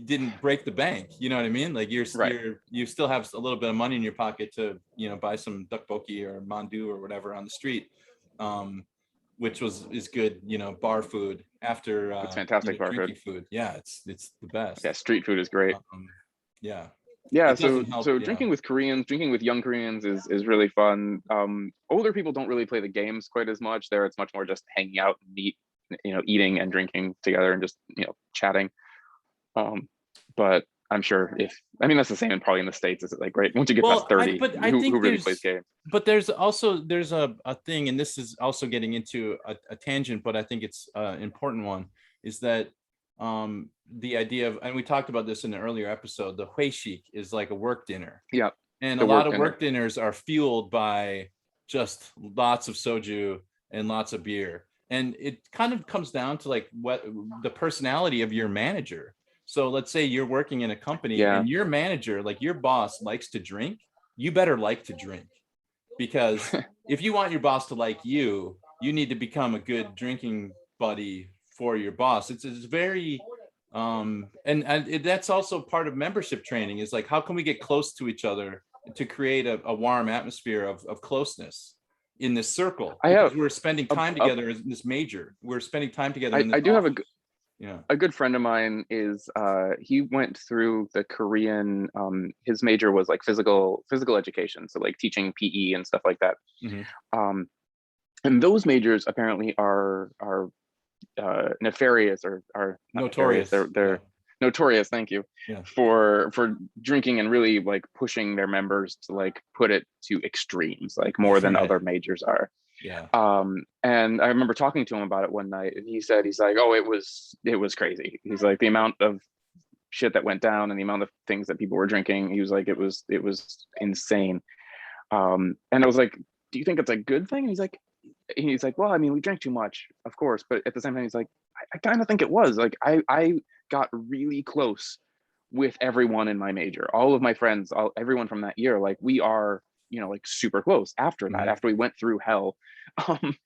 didn't break the bank. You know what I mean? Like you still have a little bit of money in your pocket to, you know, buy some tteokbokki or mandu or whatever on the street, which is good, you know, bar food after it's fantastic bar food. Yeah, it's the best. Yeah, street food is great. So drinking with Koreans, drinking with young Koreans is really fun. Older people don't really play the games quite as much. There, it's much more just hanging out and eating and drinking together and just, you know, chatting. But I'm sure that's the same probably in the States. Is it like, great, once you get past 30, who really plays games? But there's a thing, and this is also getting into a tangent, but I think it's an important one, is that the idea of, and we talked about this in an earlier episode, the hueshik is like a work dinner. Yeah. And a lot of work dinners are fueled by just lots of soju and lots of beer. And it kind of comes down to like what the personality of your manager. So let's say you're working in a company and your manager, like your boss, likes to drink. You better like to drink, because if you want your boss to like you, you need to become a good drinking buddy for your boss. It's very that's also part of membership training, is like, how can we get close to each other to create a warm atmosphere of closeness in this circle? We're spending time together in this major. We're spending time together. I do have a good friend of mine is he went through the Korean his major was like physical education, so like teaching PE and stuff like that. Mm-hmm. And those majors apparently are nefarious or are notorious. They're notorious, thank you, for drinking and really like pushing their members to like put it to extremes, like more than other majors are. And I remember talking to him about it one night, and he's like, oh, it was crazy. He's like, the amount of shit that went down and the amount of things that people were drinking, he was like, it was insane. And I was like, do you think it's a good thing? And he's like, well, I mean, we drank too much, of course, but at the same time, he's like, I kind of think it was like, I got really close with everyone in my major, all of my friends, everyone from that year, like we are, you know, like super close after that, after we went through hell. And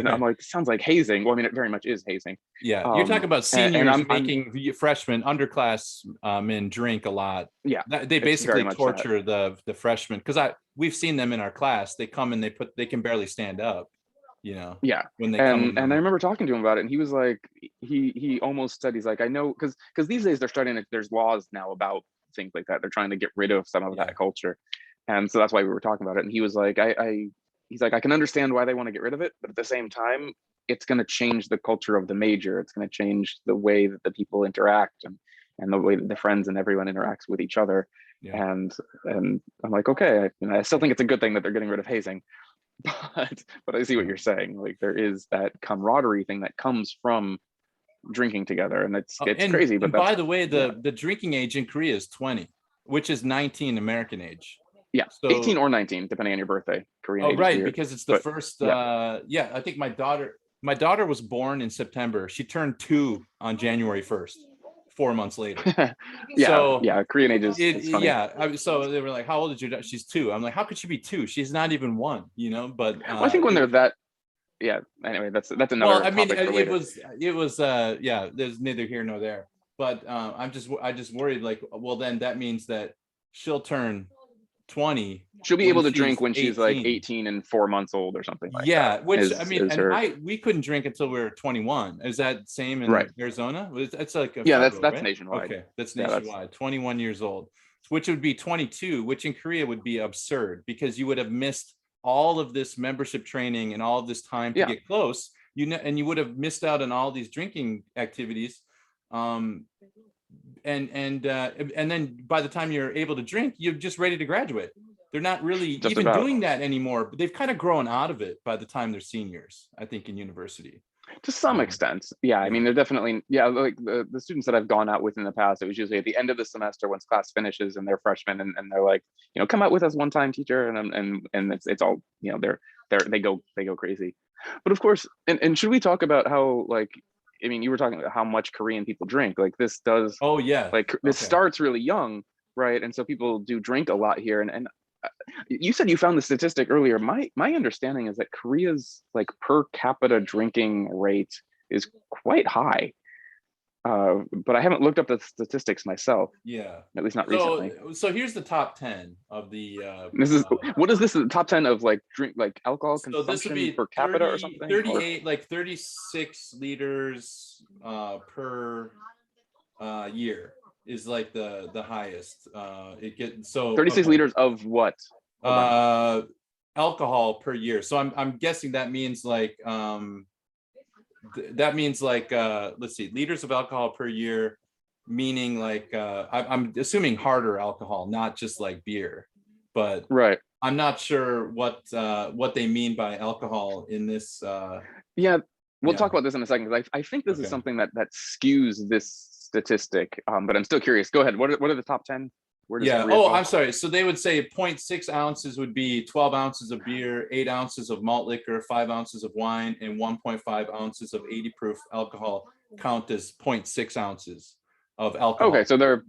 I'm like, sounds like hazing. Well, I mean, it very much is hazing. Yeah, you're talking about seniors making freshmen, underclass men drink a lot. Yeah, they basically torture the freshmen, because we've seen them in our class. They come and they can barely stand up. You know. Yeah. When they come and I remember talking to him about it, and he was like, he almost said, he's like, I know, because these days there's laws now about things like that. They're trying to get rid of some of that culture. And so that's why we were talking about it. And he was like, he's like, I can understand why they want to get rid of it, but at the same time, it's going to change the culture of the major. It's going to change the way that the people interact and the way that the friends and everyone interacts with each other. Yeah. And I'm like, okay, I still think it's a good thing that they're getting rid of hazing, but I see what you're saying. Like, there is that camaraderie thing that comes from drinking together, and it's crazy. But and by the way, the drinking age in Korea is 20, which is 19 American age. Yeah, so, 18 or 19, depending on your birthday. Korean age right, because it's the first. I think my daughter was born in September. She turned 2 on January 1st. 4 months later. Korean age is funny. So they were like, how old is your daughter? She's 2. I'm like, how could she be 2? She's not even 1, but I think when they're that, anyway, that's another topic for later. it was there's neither here nor there, but I just worried, like, well, then that means that she'll turn 20. She'll be able to drink when she's like 18 and 4 months old or something like that. Which we couldn't drink until we were 21. Is that same in Arizona? It's like that's nationwide. Okay, that's nationwide. 21 years old, which would be 22, which in Korea would be absurd, because you would have missed all of this membership training and all of this time to get close. And you would have missed out on all these drinking activities. And then by the time you're able to drink, you're just ready to graduate. They're not really doing that anymore, but they've kind of grown out of it by the time they're seniors, I think, in university. To some extent. Yeah. I mean, they're definitely, like the students that I've gone out with in the past, it was usually at the end of the semester once class finishes and they're freshmen and they're like, come out with us one time, teacher. And it's all, they go crazy. But of course, and should we talk about how, like, I mean, you were talking about how much Korean people drink. Like, this does. Oh yeah. Like, this starts really young, right? And so people do drink a lot here. And you said you found the statistic earlier. My understanding is that Korea's like per capita drinking rate is quite high. But I haven't looked up the statistics myself. Yeah. At least not recently. So here's the top 10 of the. What is this? The top 10 of like alcohol consumption this would be per capita or something? 38, like 36 liters per year is like the highest. 36 liters of what? Alcohol per year. So I'm guessing that means like let's see, liters of alcohol per year, meaning like I'm assuming harder alcohol, not just like beer, but right. I'm not sure what they mean by alcohol in this. We'll talk about this in a second, because I think this is something that skews this statistic, but I'm still curious. Go ahead. What are the top 10? I'm sorry. So they would say 0.6 ounces would be 12 ounces of beer, 8 ounces of malt liquor, 5 ounces of wine, and 1.5 ounces of 80 proof alcohol count as 0.6 ounces of alcohol. Okay, so they're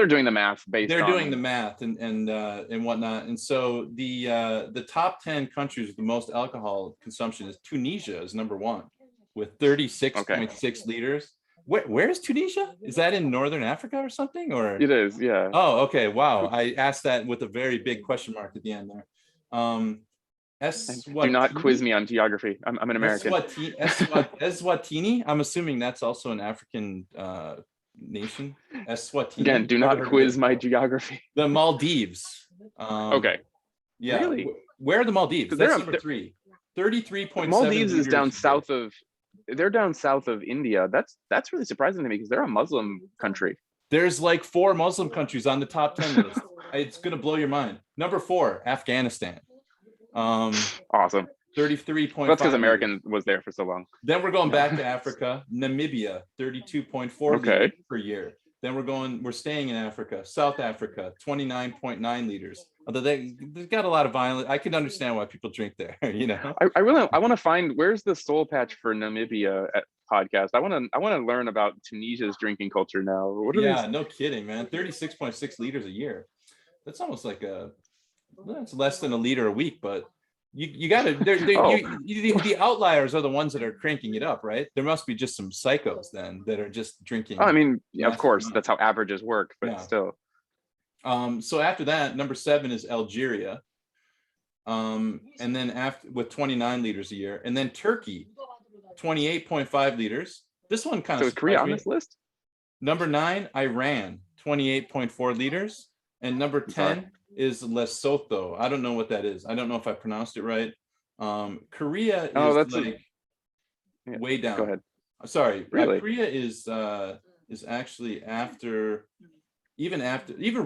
doing the math doing the math and whatnot. And so the top 10 countries with the most alcohol consumption is Tunisia is number 1 with 36.6 liters. Where is Tunisia? Is that in Northern Africa or something? Or it is, yeah. Oh, okay. Wow. I asked that with a very big question mark at the end there. Do not quiz me on geography. I'm an American. Eswatini. I'm assuming that's also an African nation. Eswatini. Again, do not quiz my geography. The Maldives. Okay. Yeah. Really? Where are the Maldives? That's number 3. 33.7. Maldives is down south of. They're down south of India. That's really surprising to me, because they're a Muslim country. There's like 4 Muslim countries on the top 10 list. It's gonna blow your mind. Number 4, Afghanistan. Awesome. 33.5. That's because American was there for so long. Then we're going back to Africa. Namibia, 32.4 liters per year. Then we're staying in Africa. South Africa, 29.9 liters. Although they've got a lot of violence. I can understand why people drink there. I want to find, where's the Soul Patch for Namibia podcast. I want to learn about Tunisia's drinking culture now. No kidding, man. 36.6 liters a year. That's almost like that's less than a liter a week, but you got to. The outliers are the ones that are cranking it up, right? There must be just some psychos then that are just drinking. Oh, I mean, of course, that's how averages work, but still. So after that, number 7 is Algeria, and then with 29 liters a year, and then Turkey, 28.5 liters. This one kind of. So is Korea on this list? Number 9, Iran, 28.4 liters. And number 10 is Lesotho. I don't know what that is. I don't know if I pronounced it right. Korea is way down. Go ahead. Sorry. Really? Korea is actually even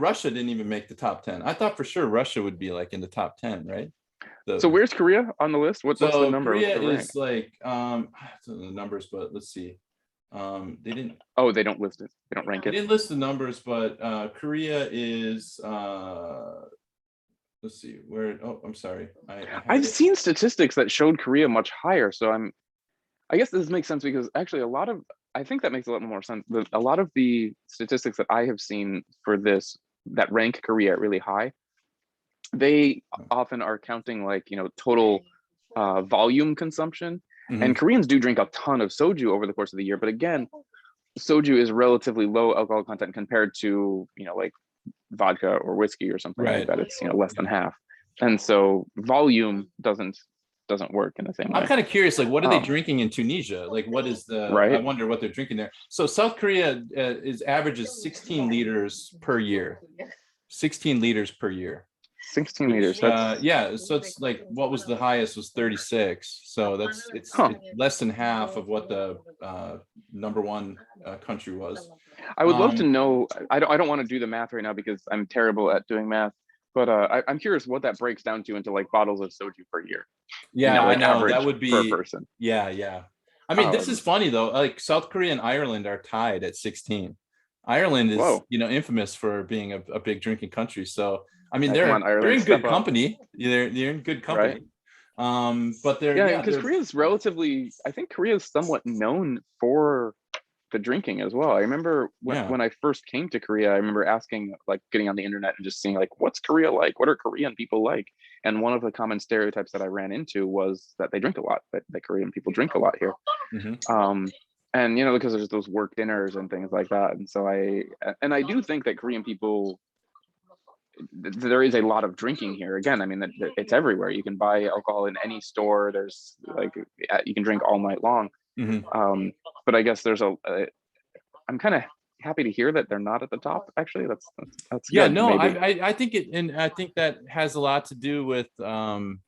Russia didn't even make the top 10. I thought for sure Russia would be like in the top 10, right? So where's Korea on the list? What's the number? Korea is like the numbers, but let's see. They didn't. Oh, they don't list it. They don't rank it. They didn't list the numbers, but Korea is. Let's see where. Oh, I'm sorry. I've seen statistics that showed Korea much higher. So I guess this makes sense because actually I think that makes a lot more sense. A lot of the statistics that I have seen for this that rank Korea really high, they often are counting like, total volume consumption. Mm-hmm. And Koreans do drink a ton of soju over the course of the year. But again, soju is relatively low alcohol content compared to, like vodka or whiskey or something like that. It's, less than half. And so volume doesn't work in the same way. I'm kind of curious, like, what are they drinking in Tunisia? Like, what is I wonder what they're drinking there. So South Korea averages 16 liters per year. 16 liters per year. 16 liters. So it's like, what was the highest was 36. So it's less than half of what the number one country was. I would love to know. I don't want to do the math right now because I'm terrible at doing math. But I'm curious what that breaks down to into like bottles of soju per year. Yeah, I know that would be per person. Yeah. I mean, this is funny though. Like South Korea and Ireland are tied at 16. Ireland is, infamous for being a big drinking country. So I mean, they're in good company. They're in good company. Right. But because Korea's relatively. I think Korea is somewhat known for the drinking as well. I remember when I first came to Korea, I remember asking, like, getting on the internet and just seeing like, what's Korea like? What are Korean people like? And one of the common stereotypes that I ran into was that they drink a lot. That Korean people drink a lot here. Mm-hmm. And because there's those work dinners and things like that. And so I do think that Korean people. There is a lot of drinking here. Again, I mean, it's everywhere. You can buy alcohol in any store. There's like, you can drink all night long. Mm-hmm. But I guess I'm kind of happy to hear that they're not at the top. Actually, that's yeah. Good, no, I think I think that has a lot to do with the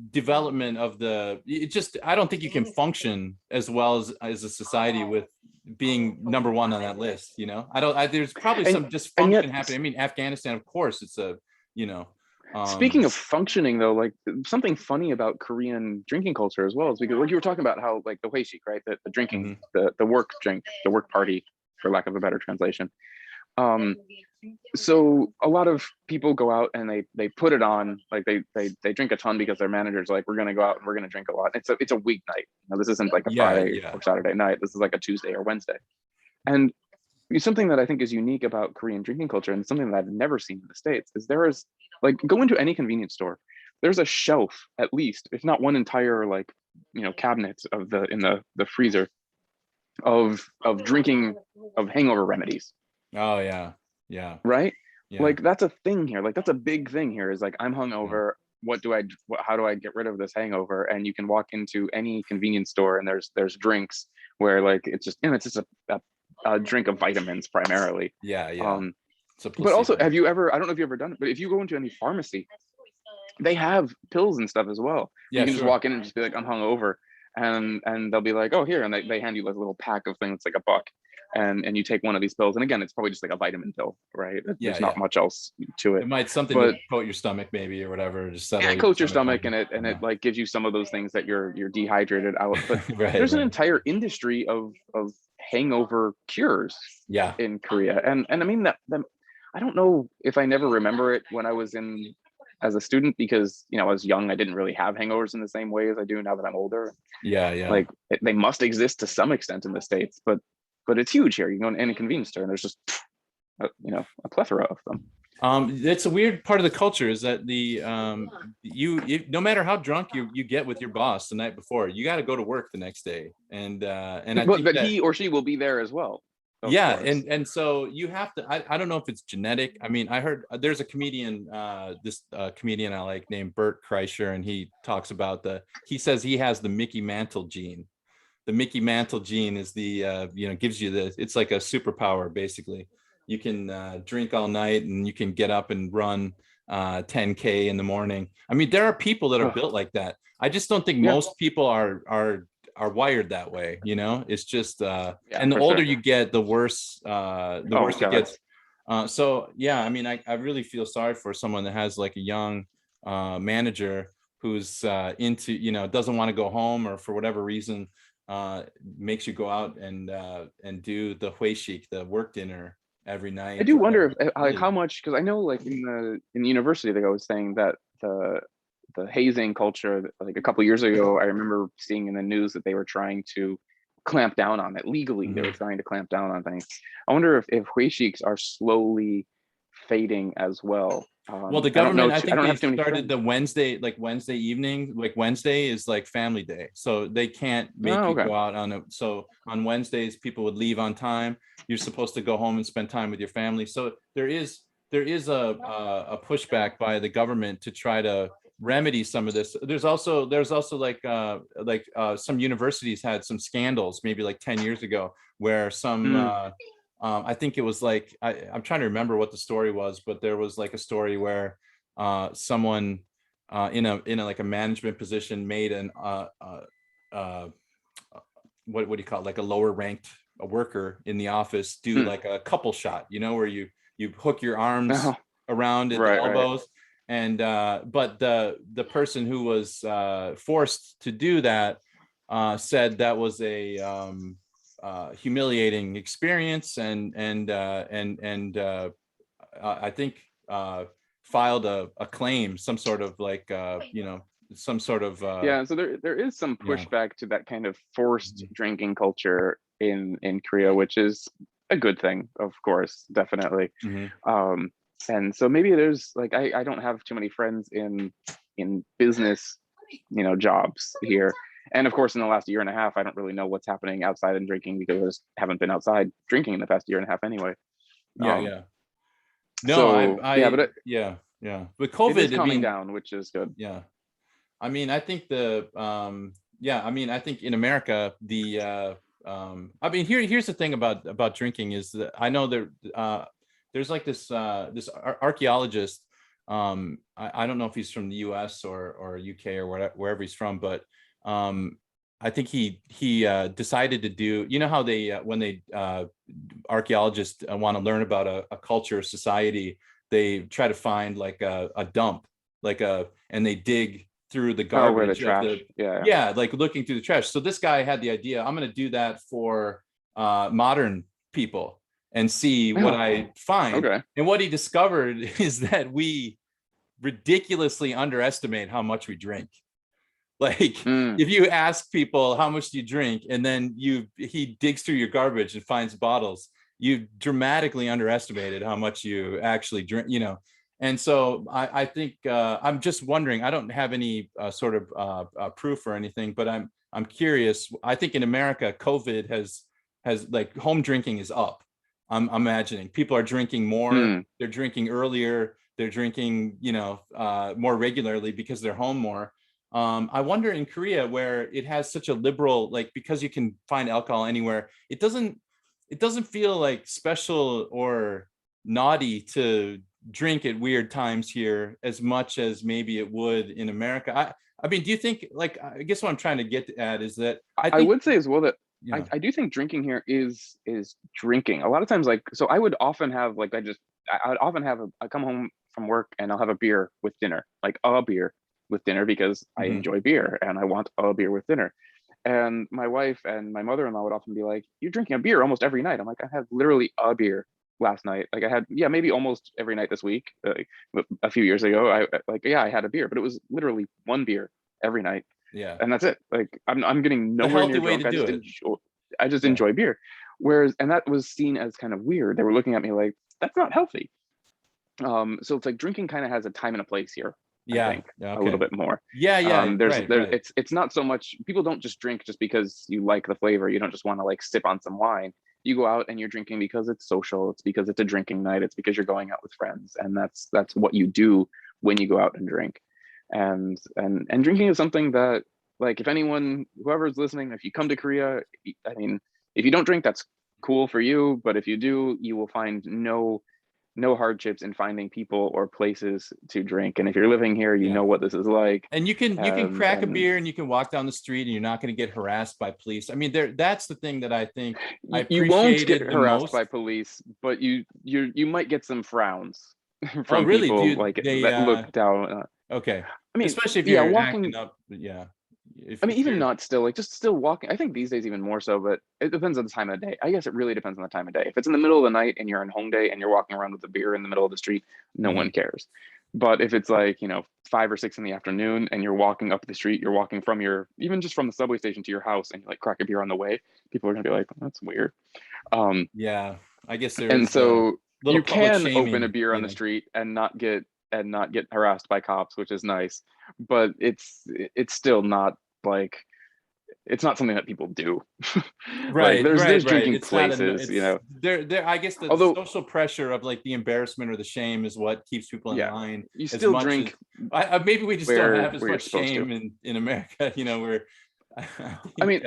development of I don't think you can function as well as a society with being number one on that list. There's probably some dysfunction happening. I mean, Afghanistan, of course, it's speaking of functioning though, like something funny about Korean drinking culture as well is because, like, you were talking about how, like, the huesik, right, the drinking, the work drink, the work party, for lack of a better translation. So a lot of people go out and they put it on, like they drink a ton because their manager's like, we're going to go out and we're going to drink a lot. It's a weeknight. This isn't like a Friday or Saturday night. This is like a Tuesday or Wednesday. And something that I think is unique about Korean drinking culture, and something that I've never seen in the States, is there is, like, go into any convenience store, there's a shelf, at least, if not one entire, like, cabinet in the freezer of drinking, of hangover remedies. Oh yeah. Yeah. Right. Yeah. Like, that's a thing here. Like, that's a big thing here, is like, I'm hungover. How do I get rid of this hangover? And you can walk into any convenience store and there's drinks where, like, it's just a drink of vitamins primarily. Yeah. But also, I don't know if you've ever done it, but if you go into any pharmacy, they have pills and stuff as well. You can just walk in and just be like, I'm hungover, and they'll be like, oh, here, and they hand you like a little pack of things, like $1, and you take one of these pills, and again, it's probably just like a vitamin pill, right? There's not much else to it. It might to coat your stomach maybe, or whatever, just coat your stomach, and it like gives you some of those things that you're dehydrated out. But there's an entire industry of hangover cures in Korea, and I mean that I don't know if I never remember it when I was as a student, because I was young. I didn't really have hangovers in the same way as I do now that I'm older. Like, they must exist to some extent in the States, but it's huge here. You go in any convenience store and there's just a plethora of them. It's a weird part of the culture, is that you no matter how drunk you get with your boss the night before, you got to go to work the next day, and but he or she will be there as well. And so you have to, I don't know if it's genetic. I mean, I heard there's a comedian, this comedian I like, named Bert Kreischer, and he talks about he says he has the Mickey Mantle gene. the Mickey Mantle gene is the gives you it's like a superpower basically. You can drink all night and you can get up and run 10K in the morning. I mean, there are people that are built like that. I just don't think most people are wired that way. It's just and the older you get, the worse worse it gets. So yeah, I mean, I really feel sorry for someone that has like a young manager who's into, doesn't want to go home, or for whatever reason makes you go out and do the huishik, the work dinner every night. I do wonder if, like, how much, because I know like in the university they was saying that the hazing culture, like a couple years ago, I remember seeing in the news that they were trying to clamp down on it legally. Mm-hmm. They were trying to clamp down on things. I wonder if huishiks are slowly fading as well. Well, the government, I think they started the Wednesday evening. Like Wednesday is like family day, so they can't make you go out on it. So on Wednesdays, people would leave on time. You're supposed to go home and spend time with your family. So there is a pushback by the government to try to remedy some of this. There's also like some universities had some scandals maybe like 10 years ago where some I think it was like I'm trying to remember what the story was, but there was like a story where someone in a like a management position made an what do you call it, like a lower ranked worker in the office do like a couple shot, where you hook your arms around at the elbows. Right. And but the person who was forced to do that said that was a humiliating experience, and I think filed a claim, some sort of like some sort of so there is some pushback to that kind of forced drinking culture in Korea, which is a good thing, of course, definitely. And so maybe there's like I don't have too many friends in business jobs here. And of course, in the last year and a half, I don't really know what's happening outside and drinking, because I just haven't been outside drinking in the past year and a half anyway. No, so, but COVID is calming down, which is good. Yeah. I mean, I think I think in America, I mean, here's the thing about drinking is that I know there's like this archaeologist. I don't know if he's from the US or UK or wherever he's from, but I think he decided to do, how they when they archaeologists want to learn about a culture or society, they try to find like a dump, and they dig through the garbage, where the trash, like looking through the trash. So this guy had the idea, I'm going to do that for modern people and see what I find. And what he discovered is that we ridiculously underestimate how much we drink. Like if you ask people how much do you drink, and then he digs through your garbage and finds bottles, you dramatically underestimated how much you actually drink, And so I think I'm just wondering, I don't have any sort of proof or anything, but I'm curious. I think in America, COVID has like home drinking is up. I'm imagining people are drinking more, they're drinking earlier, they're drinking, more regularly because they're home more. I wonder in Korea, where it has such a liberal, like, because you can find alcohol anywhere, it doesn't feel like special or naughty to drink at weird times here as much as maybe it would in America. I mean, do you think, like, I guess what I'm trying to get at is that I would say as well that I do think drinking here is drinking. A lot of times, like, so I would often have like, I come home from work and I'll have a beer with dinner, like a beer with dinner, because I enjoy beer and I want a beer with dinner. And my wife and my mother-in-law would often be like, "You're drinking a beer almost every night." I'm like, "I had literally a beer last night. Like I had, maybe almost every night this week. A few years ago, I had a beer, but it was literally one beer every night. Yeah, and that's it. Like I'm getting nowhere near drunk. I just enjoy beer. Whereas, and that was seen as kind of weird. They were looking at me like, that's not healthy. So it's like drinking kind of has a time and a place here. I think a little bit more. It's not so much, people don't just drink just because you like the flavor. You don't just want to like sip on some wine. You go out and you're drinking because it's social. It's because it's a drinking night. It's because you're going out with friends, and that's what you do when you go out and drink. And drinking is something that like if anyone, whoever's listening, if you come to Korea, I mean, if you don't drink, that's cool for you. But if you do, you will find no hardships in finding people or places to drink. And if you're living here, you know what this is like. And you can crack a beer and you can walk down the street and you're not going to get harassed by police. I mean, that's the thing that I think I appreciated you won't get harassed most. by police, but you might get some frowns from really? people that look down. Okay. I mean, especially if you're walking acting up. Yeah. Even not still, like just still walking. I think these days even more so, but it depends on the time of the day. I guess it really depends on the time of day. If it's in the middle of the night and you're on home day and you're walking around with a beer in the middle of the street, no one cares. But if it's like, 5 or 6 in the afternoon and you're walking up the street, you're walking from even just from the subway station to your house and you like crack a beer on the way, people are gonna be like, that's weird. Yeah, I guess there and is so you can shaming, open a beer on the street and not get harassed by cops, which is nice. But it's still not like, it's not something that people do. Right. There's drinking It's places, There I guess the social pressure of like the embarrassment or the shame is what keeps people in line. You still drink. Maybe we just don't have as much shame in America, where I mean,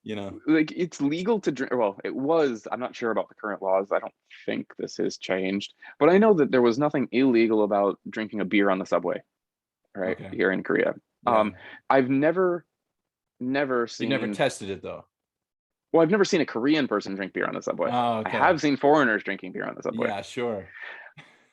it's legal to drink. Well, it was. I'm not sure about the current laws. I don't think this has changed, but I know that there was nothing illegal about drinking a beer on the subway, right, here in Korea. Yeah. I've never seen. You never tested it though. Well, I've never seen a Korean person drink beer on the subway. Oh, okay. I have seen foreigners drinking beer on the subway. Yeah, sure.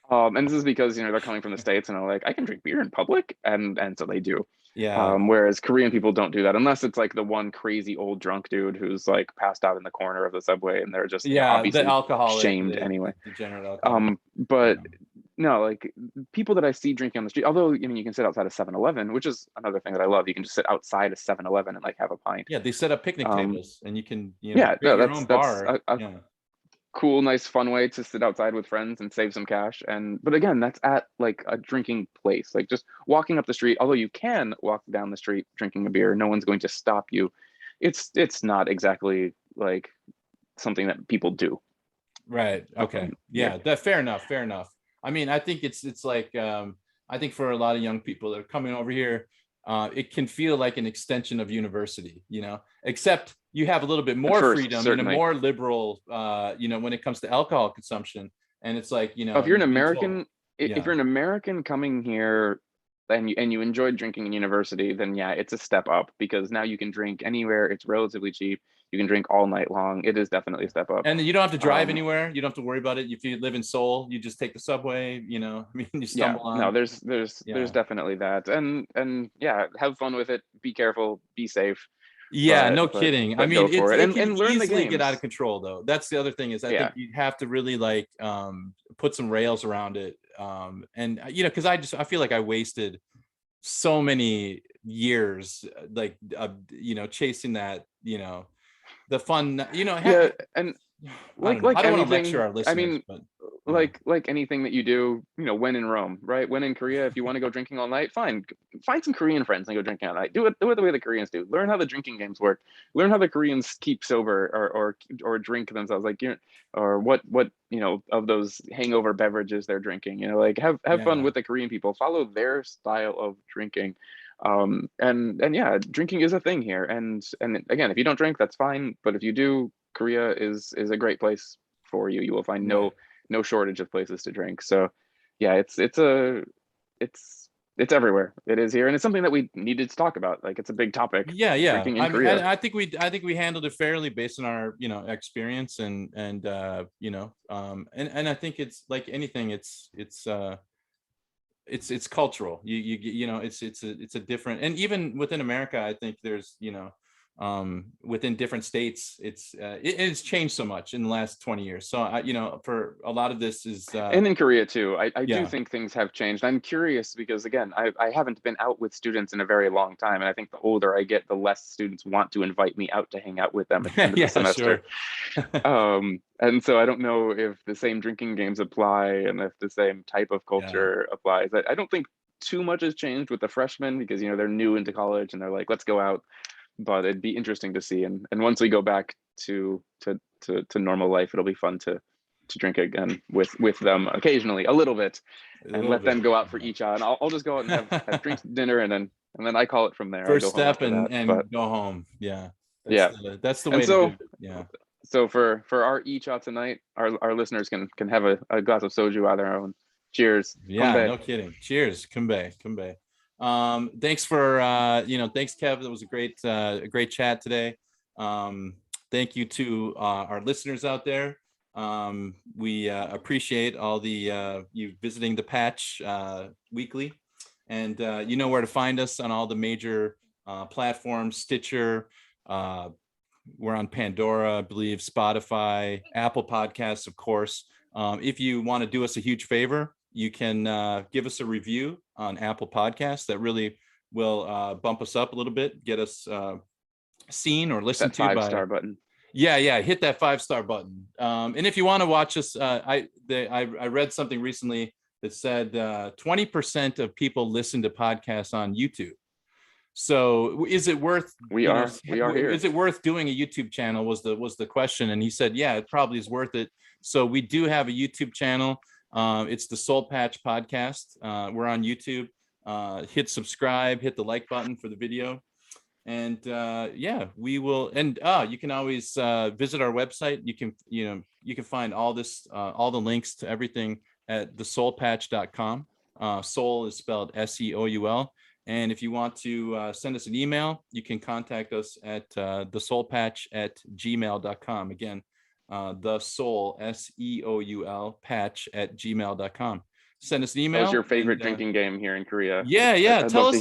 And this is because they're coming from the States and they're like, I can drink beer in public, and so they do. Yeah. Whereas Korean people don't do that unless it's like the one crazy old drunk dude who's like passed out in the corner of the subway and they're just obviously the alcoholic, shamed anyway. Degenerate alcoholic. But no, like people that I see drinking on the street, although you can sit outside of 7-Eleven, which is another thing that I love. You can just sit outside of 7-Eleven and like have a pint. Yeah, they set up picnic tables and you can that's your own bar. Cool, nice, fun way to sit outside with friends and save some cash. But again, that's at like a drinking place, like just walking up the street. Although you can walk down the street drinking a beer, no one's going to stop you. It's not exactly like something that people do. Right. Okay. Yeah. That fair enough. I mean, I think it's like I think for a lot of young people that are coming over here, it can feel like an extension of university, except you have a little bit more freedom and a more liberal, when it comes to alcohol consumption. And it's like, if you're an American, if you're an American coming here and you enjoyed drinking in university, then it's a step up because now you can drink anywhere. It's relatively cheap. You can drink all night long. It is definitely a step up. And you don't have to drive anywhere. You don't have to worry about it. If you live in Seoul, you just take the subway, you stumble on. No, there's definitely that. And have fun with it. Be careful, be safe. Yeah, no kidding. I mean, it can learn easily get out of control though. That's the other thing is I think you have to really like put some rails around it. And because I feel like I wasted so many years like chasing that, the fun, and I don't want to lecture our listeners. I mean, like anything that you do, when in Rome, right? When in Korea, if you want to go drinking all night, fine. Find some Korean friends and go drinking all night. Do it the way the Koreans do. Learn how the drinking games work. Learn how the Koreans keep sober or drink themselves. Like or what of those hangover beverages they're drinking. Have fun with the Korean people. Follow their style of drinking. And drinking is a thing here. And again, if you don't drink, that's fine. But if you do, Korea is a great place for you. You will find no shortage of places to drink. So it's everywhere. It is here, and it's something that we needed to talk about. Like it's a big topic. Drinking in Korea. I think we handled it fairly based on our experience and I think it's like anything. It's cultural. It's a different, and even within America, I think there's within different states, it's changed so much in the last 20 years. So for a lot of this is and in Korea too, I do think things have changed. I'm curious because again, I haven't been out with students in a very long time, and I think the older I get, the less students want to invite me out to hang out with them at the end of the semester. Sure. And so I don't know if the same drinking games apply and if the same type of culture applies. I don't think too much has changed with the freshmen because they're new into college and they're like, let's go out. But it'd be interesting to see, and once we go back to normal life, it'll be fun to drink again with them occasionally, a little bit, and let them go out for each and I'll just go out and have drinks, dinner, and then and then I call it from there. First step and go home. Yeah. That's the way to do it. Yeah. So for our each-out tonight, our listeners can have a glass of soju on their own. Cheers. Yeah, no kidding. Cheers. Kumbe. Thanks for thanks, Kev. That was a great chat today. Thank you to our listeners out there. We appreciate all the you visiting the Patch weekly, and you know where to find us on all the major platforms: Stitcher. We're on Pandora, I believe, Spotify, Apple Podcasts, of course. If you want to do us a huge favor, you can give us a review on Apple Podcasts. That really will bump us up a little bit, get us seen or listened to by 5-star button. Yeah, hit that 5-star button. And if you want to watch us, I read something recently that said 20% of people listen to podcasts on YouTube. So is it worth? We are here. Is it worth doing a YouTube channel? Was the question, and he said, yeah, it probably is worth it. So we do have a YouTube channel. It's the Seoul Patch Podcast. We're on YouTube. Hit subscribe. Hit the like button for the video. And we will. And you can always visit our website. You can find all this, all the links to everything at thesoulpatch.com. Soul is spelled SEOUL. And if you want to send us an email, you can contact us at thesoulpatch@gmail.com. Again, the soul SEOUL patch @gmail.com. Send us an email. That was your favorite drinking game here in Korea. Yeah. Tell us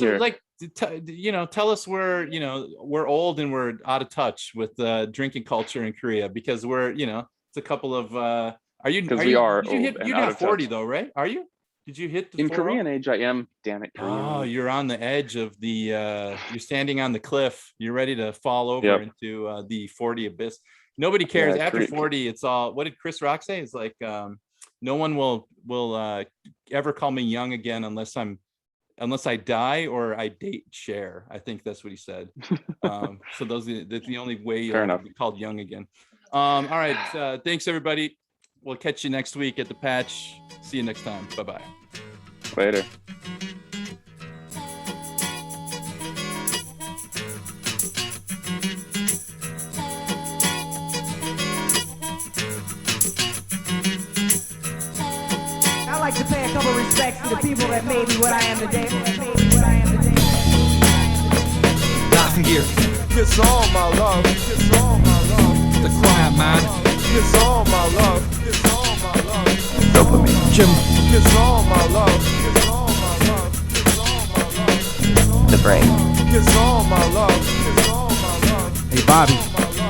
tell us we're old and we're out of touch with drinking culture in Korea, because we're it's a couple of you're not 40 though, right? Are you? Did you hit the in Korean age? I am. Damn it. Oh, you're on the edge of the you're standing on the cliff. You're ready to fall over into the 40 abyss. Nobody cares. After 40, it's all, what did Chris Rock say? It's like no one will ever call me young again unless I die or I date Cher. I think that's what he said. So that's the only way you'll be called young again. All right. Thanks everybody. We'll catch you next week at the Patch. See you next time. Bye-bye. Later. I'd like to pay a couple respects to the people that made me what I am today. Nothing here. Kiss all my love. Kiss all my love. The quiet man. Kiss all my love. Kiss all my love. Dopamine. Jim. Kiss all my love. Kiss all my love. Kiss all my love. The brain. Kiss all my love. Kiss all my love. Hey Bobby,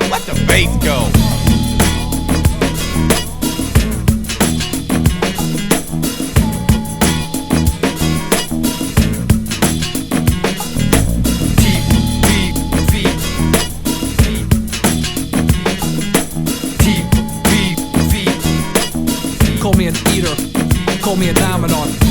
let the bass go. Call me an eater, call me a dominant.